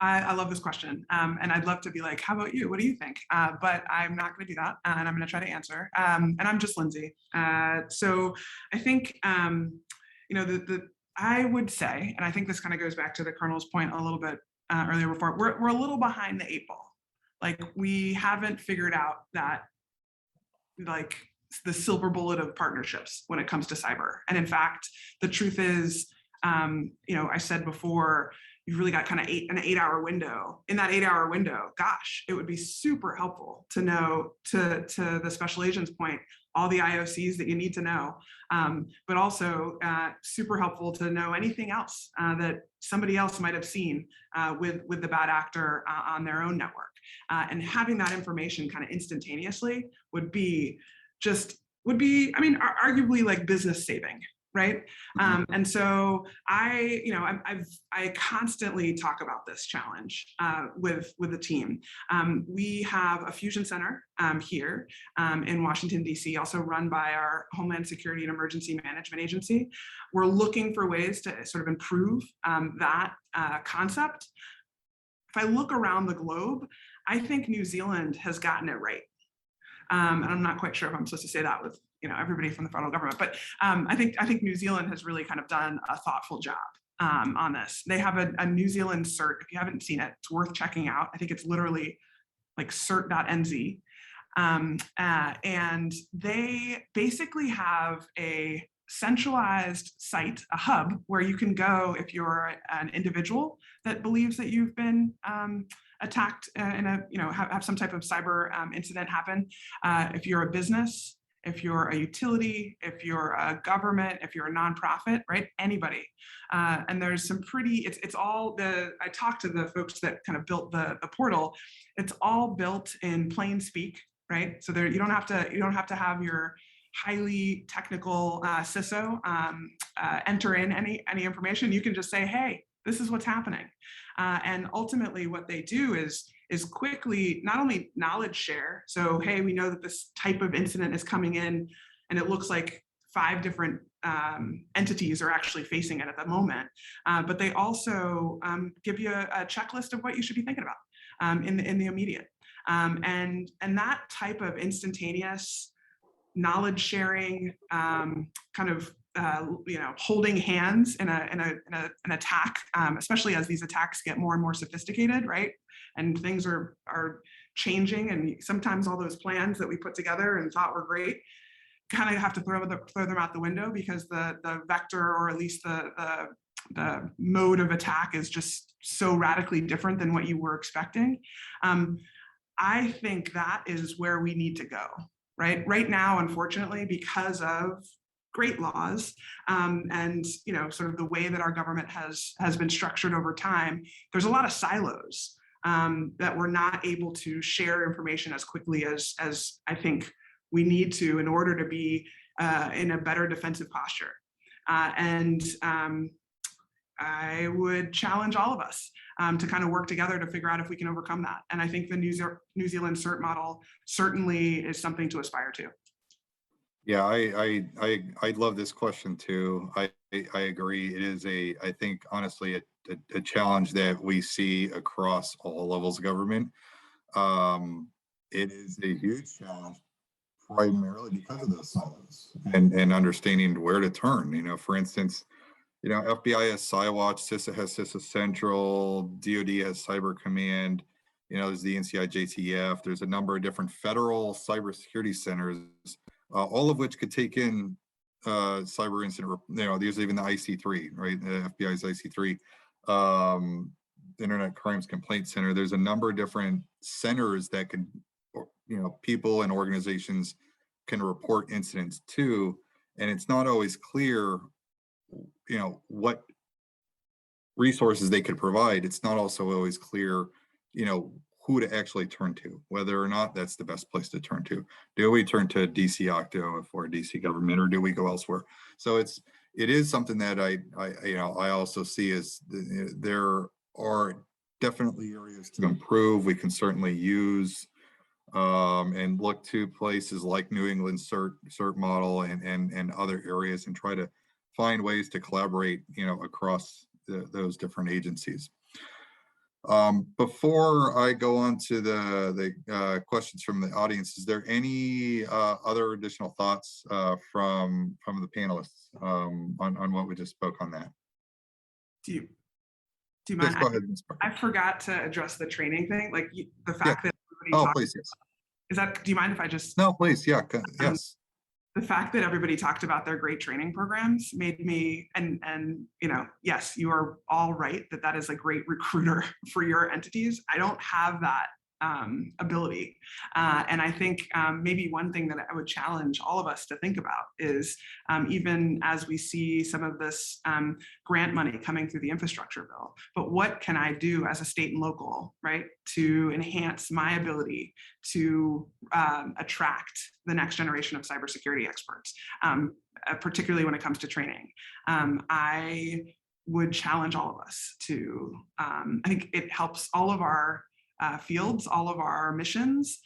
I love this question. And I'd love to be like, how about you? What do you think? But I'm not going to do that. And I'm going to try to answer. And I'm just Lindsey. So I think, I would say, and I think this kind of goes back to the Colonel's point a little bit earlier before, we're a little behind the 8 ball. Like, we haven't figured out that, like, the silver bullet of partnerships when it comes to cyber. And in fact, the truth is, I said before, you've really got kind of an 8-hour window. In that 8-hour window, gosh, it would be super helpful to know, to the special agent's point, all the IOCs that you need to know, but also super helpful to know anything else that somebody else might have seen with the bad actor on their own network. And having that information kind of instantaneously would be, arguably like business saving. Right. And so I constantly talk about this challenge with the team. We have a fusion center here in Washington, D.C., also run by our Homeland Security and Emergency Management Agency. We're looking for ways to sort of improve that concept. If I look around the globe, I think New Zealand has gotten it right. And I'm not quite sure if I'm supposed to say that with everybody from the federal government, but I think New Zealand has really kind of done a thoughtful job on this. They have a New Zealand cert. If you haven't seen it, it's worth checking out. I think it's literally like cert.nz. And they basically have a centralized site, a hub, where you can go if you're an individual that believes that you've been attacked in have some type of cyber incident happen. If you're a business, if you're a utility, if you're a government, if you're a nonprofit, right? Anybody. And there's some pretty, I talked to the folks that kind of built the portal. It's all built in plain speak, right? So there, you don't have to have your highly technical CISO enter in any information. You can just say, hey, this is what's happening. And ultimately what they do is quickly not only knowledge share. So, hey, we know that this type of incident is coming in and it looks like 5 different entities are actually facing it at the moment. But they also give you a checklist of what you should be thinking about in the immediate. And that type of instantaneous knowledge sharing kind of holding hands in an attack, especially as these attacks get more and more sophisticated, right? And things are changing, and sometimes all those plans that we put together and thought were great kind of have to throw them out the window because the vector, or at least the mode of attack, is just so radically different than what you were expecting. I think that is where we need to go, right? Right now, unfortunately, because of great laws and sort of the way that our government has been structured over time, there's a lot of silos that we're not able to share information as quickly as I think we need to in order to be in a better defensive posture. I would challenge all of us to kind of work together to figure out if we can overcome that. And I think the New Zealand CERT model certainly is something to aspire to. Yeah, I love this question too. I agree. It is I think honestly a challenge that we see across all levels of government. It is a huge challenge, primarily because of those silos and understanding where to turn. For instance, FBI has CyWatch, CISA has CISA Central, DoD has Cyber Command. There's the NCI JTF. There's a number of different federal cybersecurity centers, all of which could take in cyber incident. There's even the IC3, right? The FBI's IC3, Internet Crimes Complaint Center. There's a number of different centers that can, people and organizations can report incidents to, and it's not always clear, what resources they could provide. It's not also always clear, who to actually turn to, whether or not that's the best place to turn to. Do we turn to DC Octo for DC government, or do we go elsewhere? So it is something that I also see as there are definitely areas to improve. We can certainly use and look to places like New England CERT model and other areas and try to find ways to collaborate, across those different agencies. Before I go on to the questions from the audience, is there any other additional thoughts from the panelists on what we just spoke on that? Do you mind? Yes, go ahead, Ms. Parker. I forgot to address the training thing, like the fact that everybody Oh, talked, please, yes. is that, do you mind if I just? No, please, yeah, yes. The fact that everybody talked about their great training programs made me, and yes, you are all right that is a great recruiter for your entities. I don't have that ability. And I think maybe one thing that I would challenge all of us to think about is even as we see some of this grant money coming through the infrastructure bill, but what can I do as a state and local, right, to enhance my ability to attract the next generation of cybersecurity experts, particularly when it comes to training. I would challenge all of us to, I think it helps all of our fields, all of our missions,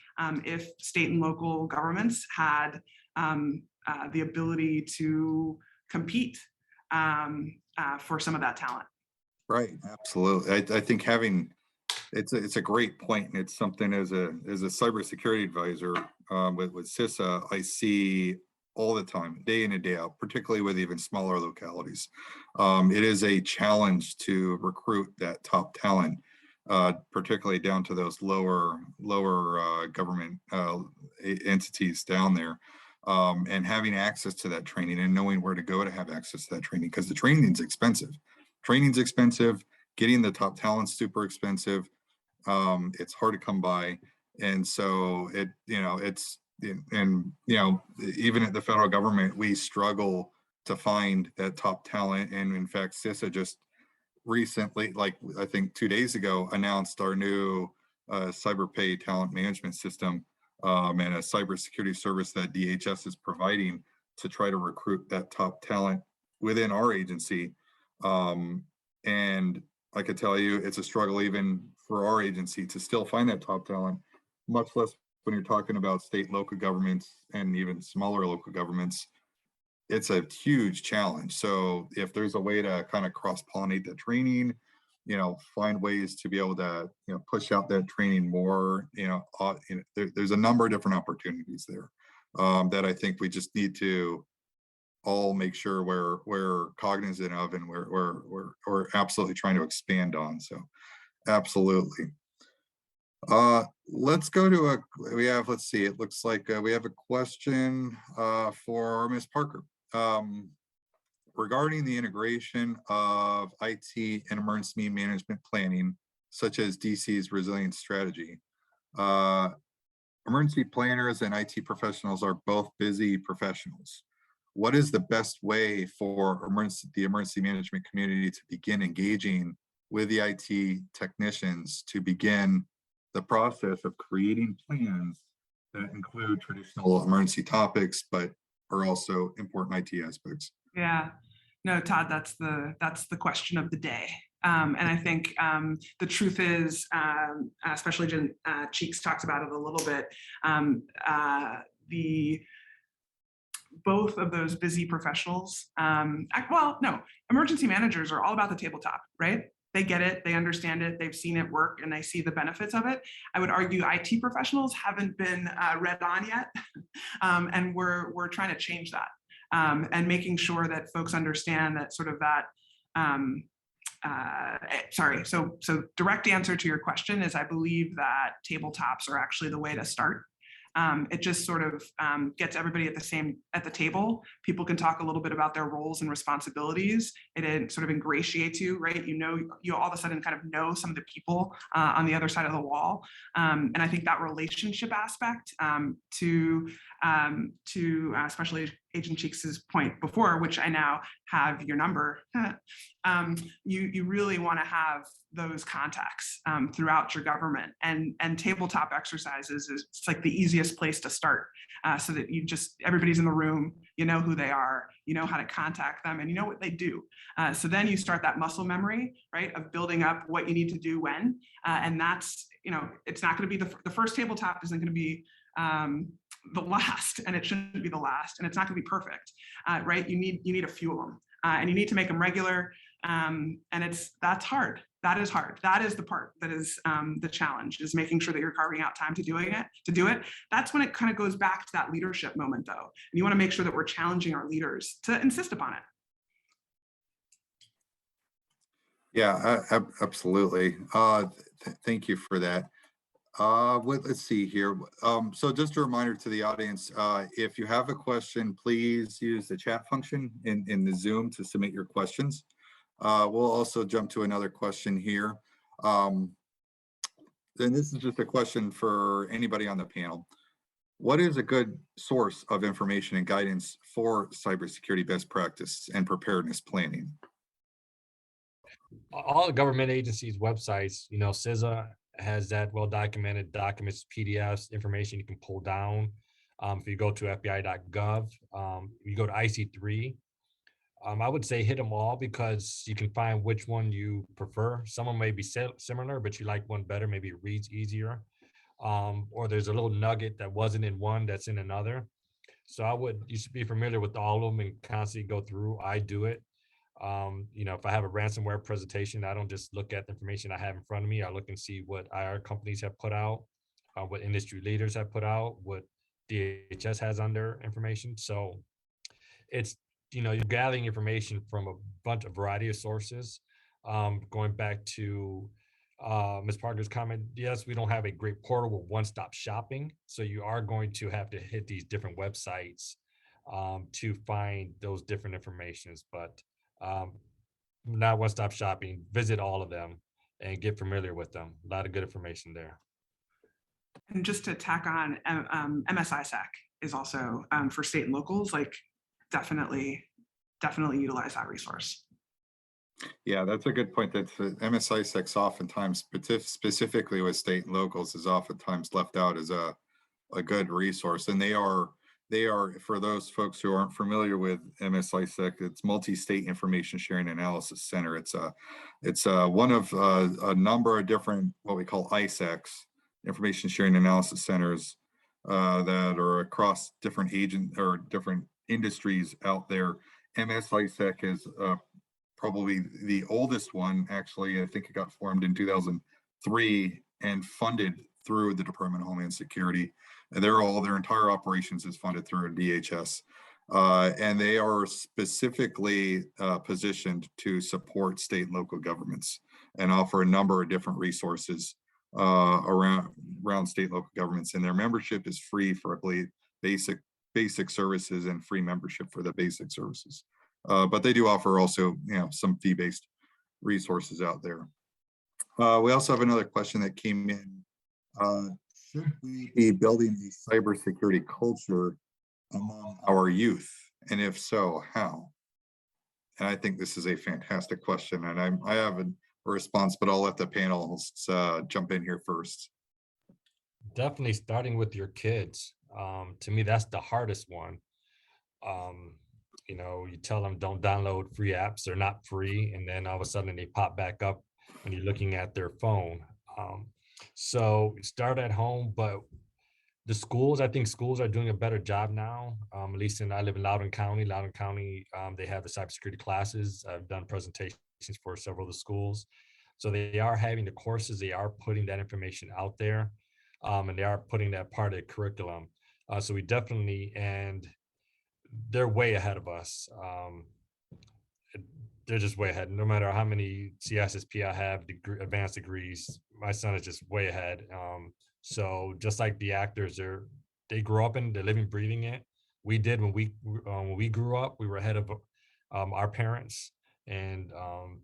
if state and local governments had the ability to compete for some of that talent. Right, absolutely. I think it's a great point, and it's something as a cybersecurity advisor with CISA, I see all the time, day in and day out, particularly with even smaller localities. It is a challenge to recruit that top talent, particularly down to those lower government entities down there, and having access to that training and knowing where to go to have access to that training, because the training is expensive. Training's expensive. Getting the top talent's super expensive. It's hard to come by, and so even at the federal government, we struggle to find that top talent. And in fact, CISA just recently, like I think 2 days ago, announced our new cyber pay talent management system and a cybersecurity service that DHS is providing to try to recruit that top talent within our agency. And I could tell you it's a struggle even for our agency to still find that top talent, much less when you're talking about state and local governments and even smaller local governments. It's a huge challenge. So if there's a way to kind of cross-pollinate the training, find ways to be able to, push out that training more, there's a number of different opportunities there that I think we just need to all make sure we're cognizant of, and we're absolutely trying to expand on. So absolutely. Let's go to let's see, it looks like we have a question for Ms. Parker. Regarding the integration of IT and emergency management planning, such as DC's resilience strategy. Emergency planners and IT professionals are both busy professionals. What is the best way for the emergency management community to begin engaging with the IT technicians to begin the process of creating plans that include traditional emergency topics, but are also important IT aspects? Yeah, no, Todd, that's the question of the day. And I think the truth is, especially Jen Cheeks talked about it a little bit, both of those busy professionals, emergency managers are all about the tabletop, right? They get it, they understand it, they've seen it work, and they see the benefits of it. I would argue IT professionals haven't been read on yet, and we're trying to change that, and making sure that folks understand that sort of that. So direct answer to your question is I believe that tabletops are actually the way to start. It just sort of gets everybody at the table. People can talk a little bit about their roles and responsibilities. It sort of ingratiates you, right? You all of a sudden kind of know some of the people on the other side of the wall. And I think that relationship aspect to especially Agent Cheeks' point before, which I now have your number, you really want to have those contacts throughout your government, and tabletop exercises is like the easiest place to start, so that everybody's in the room, you know who they are, you know how to contact them, and you know what they do. So then you start that muscle memory, right, of building up what you need to do when, and that's, it's not going to be the first tabletop isn't going to be the last, and it shouldn't be the last, and it's not going to be perfect, right? You need a few of them, and you need to make them regular, and that's hard. That is hard. That is the part that is the challenge, is making sure that you're carving out time to do it. That's when it kind of goes back to that leadership moment, though. And you want to make sure that we're challenging our leaders to insist upon it. Yeah, absolutely. Thank you for that. Let's see here. So just a reminder to the audience, if you have a question, please use the chat function in the Zoom to submit your questions. We'll also jump to another question here. Then this is just a question for anybody on the panel. What is a good source of information and guidance for cybersecurity best practice and preparedness planning? All the government agencies' websites, CISA has that well-documented documents, PDFs, information you can pull down. If you go to FBI.gov, you go to IC3, I would say hit them all, because you can find which one you prefer. Some of them may be similar, but you like one better, maybe it reads easier. Or there's a little nugget that wasn't in one that's in another. So you should be familiar with all of them and constantly go through. I do it. If I have a ransomware presentation, I don't just look at the information I have in front of me. I look and see what IR companies have put out, what industry leaders have put out, what DHS has on their information. So it's, you're gathering information from a variety of sources. Going back to Ms. Parker's comment, yes, we don't have a great portal with one-stop shopping. So you are going to have to hit these different websites to find those different informations, but not one-stop shopping. Visit all of them and get familiar with them. A lot of good information there. And just to tack on, MSISAC is also for state and locals, like definitely utilize that resource. Yeah, that's a good point. That MSISAC oftentimes, specifically with state and locals, is oftentimes left out as a good resource. And they are, for those folks who aren't familiar with MSISAC, it's Multi-State Information Sharing Analysis Center. It's one of a number of different, what we call ISACs, Information Sharing Analysis Centers, that are across different different industries out there. MSISAC is probably the oldest one. Actually, I think it got formed in 2003 and funded through the Department of Homeland Security. And their entire operations is funded through DHS. And they are specifically positioned to support state and local governments and offer a number of different resources around state and local governments. And their membership is free for, I believe, basic services and free membership for the basic services. But they do offer also, some fee-based resources out there. We also have another question that came in. Should we be building a cybersecurity culture among our youth? And if so, how? And I think this is a fantastic question, and I have a response, but I'll let the panelists jump in here first. Definitely starting with your kids. To me, that's the hardest one. You tell them don't download free apps, they're not free, and then all of a sudden they pop back up when you're looking at their phone. So start at home, but the schools, I think schools are doing a better job now. At least I live in Loudoun County. They have the cybersecurity classes. I've done presentations for several of the schools. So they are having the courses, they are putting that information out there, and they are putting that part of the curriculum. So we definitely, and they're way ahead of us. They're just way ahead. No matter how many CSIS I have, advanced degrees, my son is just way ahead. So just like the actors, they grew up in, they're living, breathing it. We did when we grew up, we were ahead of our parents and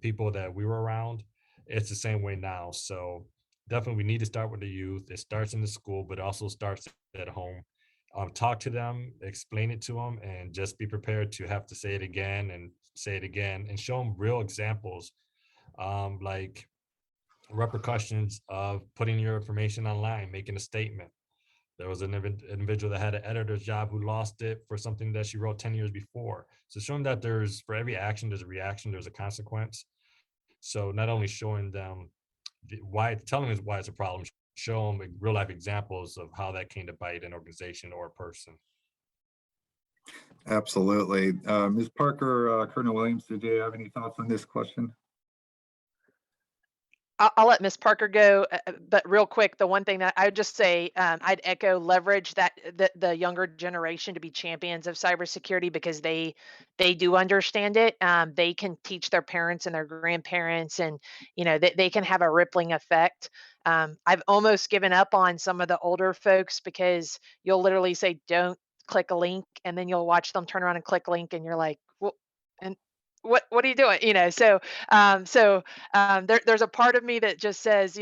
people that we were around. It's the same way now. So definitely we need to start with the youth. It starts in the school, but it also starts at home. Talk to them, explain it to them, and just be prepared to have to say it again and say it again and show them real examples, like repercussions of putting your information online, making a statement. There was an individual that had an editor's job who lost it for something that she wrote 10 years before. So showing that for every action, there's a reaction, there's a consequence. So not only showing them telling them why it's a problem, show them real life examples of how that came to bite an organization or a person. Absolutely. Ms. Parker, Colonel Williams, did you have any thoughts on this question? I'll let Ms. Parker go, but real quick, the one thing that I would just say, I'd echo leverage that the younger generation to be champions of cybersecurity because they do understand it. They can teach their parents and their grandparents, and they can have a rippling effect. I've almost given up on some of the older folks because you'll literally say, "Don't click a link," and then you'll watch them turn around and click link, and you're like, "Well, and what are you doing?" There's a part of me that just says,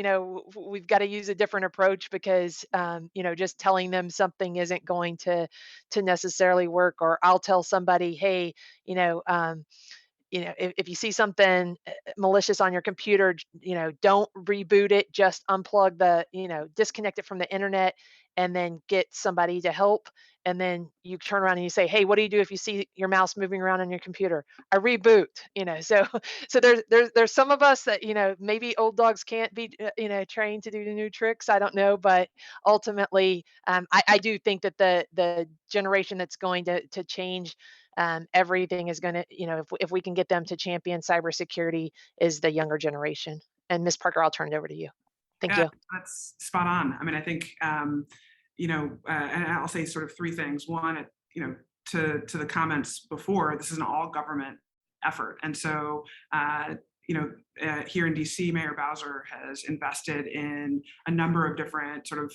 we've got to use a different approach because, just telling them something isn't going to necessarily work. Or I'll tell somebody, hey, if you see something malicious on your computer, don't reboot it, just unplug disconnect it from the internet and then get somebody to help. And then you turn around and you say, hey, what do you do if you see your mouse moving around on your computer? I reboot, so there's some of us that, maybe old dogs can't be, trained to do the new tricks. I don't know. But ultimately, I do think that the generation that's going to change everything is going to, if we can get them to champion cybersecurity, is the younger generation. And Ms. Parker, I'll turn it over to you. Thank you. That's spot on. I mean, I think, and I'll say sort of three things. One, to the comments before, this is an all government effort. And so, here in DC, Mayor Bowser has invested in a number of different sort of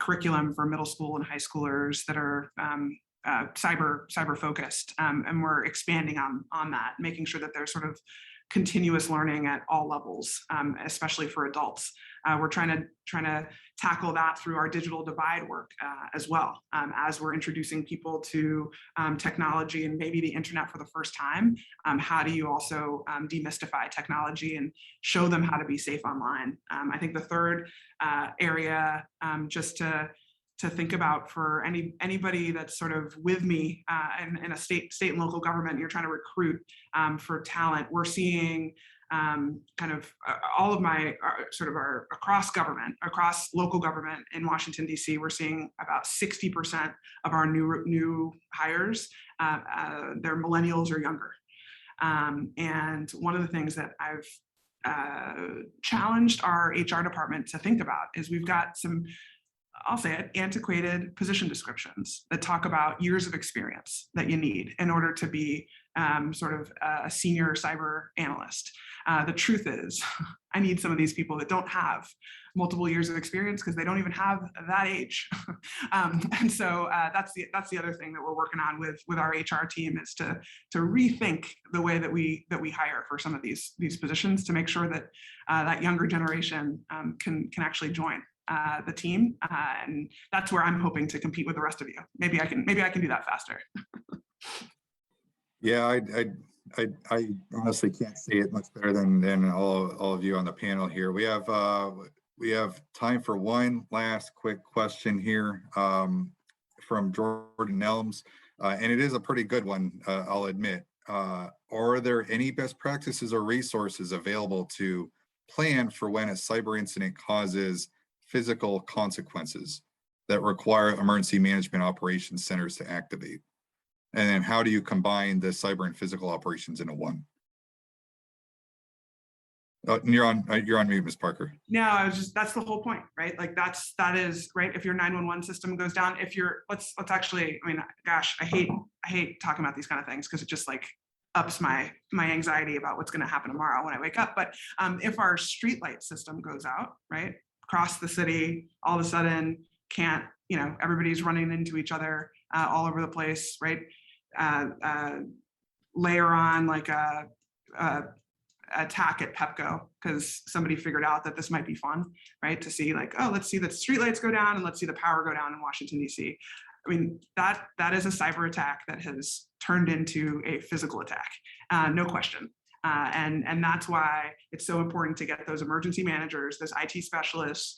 curriculum for middle school and high schoolers that are cyber focused, and we're expanding on that, making sure that there's sort of continuous learning at all levels, especially for adults. We're trying to tackle that through our digital divide work as well, as we're introducing people to technology and maybe the internet for the first time. How do you also demystify technology and show them how to be safe online? I think the third area, just to think about for anybody that's sort of with me in a state and local government, you're trying to recruit for talent. We're seeing kind of all of my sort of our across local government in Washington, DC, we're seeing about 60% of our new hires, they're millennials or younger. And one of the things that I've challenged our HR department to think about is we've got I'll say it, antiquated position descriptions that talk about years of experience that you need in order to be sort of a senior cyber analyst. The truth is, I need some of these people that don't have multiple years of experience because they don't even have that age. And so that's the other thing that we're working on with our HR team, is to rethink the way that we hire for some of these positions, to make sure that that younger generation can actually join the team, and that's where I'm hoping to compete with the rest of you. Maybe I can do that faster. Yeah, I honestly can't say it much better than all of you on the panel here. We have time for one last quick question here from Jordan Nelms, and it is a pretty good one, I'll admit. Are there any best practices or resources available to plan for when a cyber incident causes physical consequences that require emergency management operations centers to activate? And then how do you combine the cyber and physical operations into one? You're on mute, Ms. Parker. No, that's the whole point, right? Like that is right. If your 911 system goes down, let's actually, I mean, gosh, I hate talking about these kind of things because it just like ups my anxiety about what's going to happen tomorrow when I wake up. But if our streetlight system goes out, right, across the city, all of a sudden can't, everybody's running into each other all over the place, right? Layer on like a attack at Pepco because somebody figured out that this might be fun, right? To see like, oh, let's see the streetlights go down and let's see the power go down in Washington, D.C. I mean, that is a cyber attack that has turned into a physical attack, no question. And that's why it's so important to get those emergency managers, those IT specialists,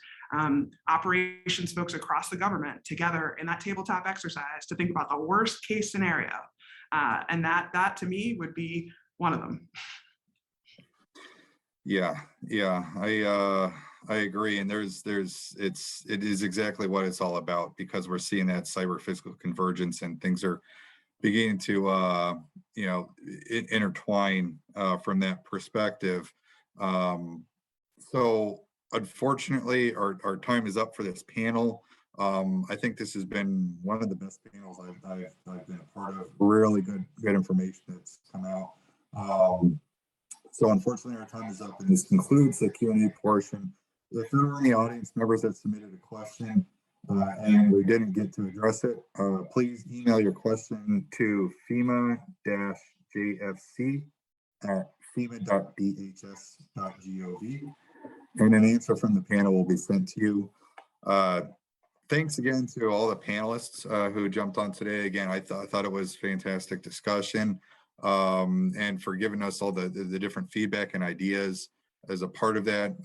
operations folks across the government together in that tabletop exercise to think about the worst case scenario. And that to me would be one of them. Yeah, I agree. And it is exactly what it's all about, because we're seeing that cyber physical convergence and things are beginning to intertwine from that perspective. So unfortunately, our time is up for this panel. I think this has been one of the best panels I've been a part of. Really good information that's come out. So unfortunately, our time is up, and this concludes the Q&A portion. If there were any audience members that submitted a question and we didn't get to address it, please email your question to fema-jfc@fema.dhs.gov, and an answer from the panel will be sent to you. Thanks again to all the panelists who jumped on today. Again, I thought it was fantastic discussion, and for giving us all the different feedback and ideas as a part of that.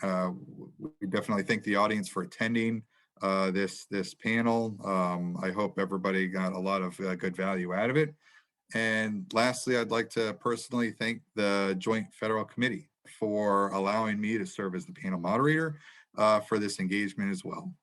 We definitely thank the audience for attending this panel. I hope everybody got a lot of good value out of it. And lastly, I'd like to personally thank the Joint Federal Committee for allowing me to serve as the panel moderator for this engagement as well.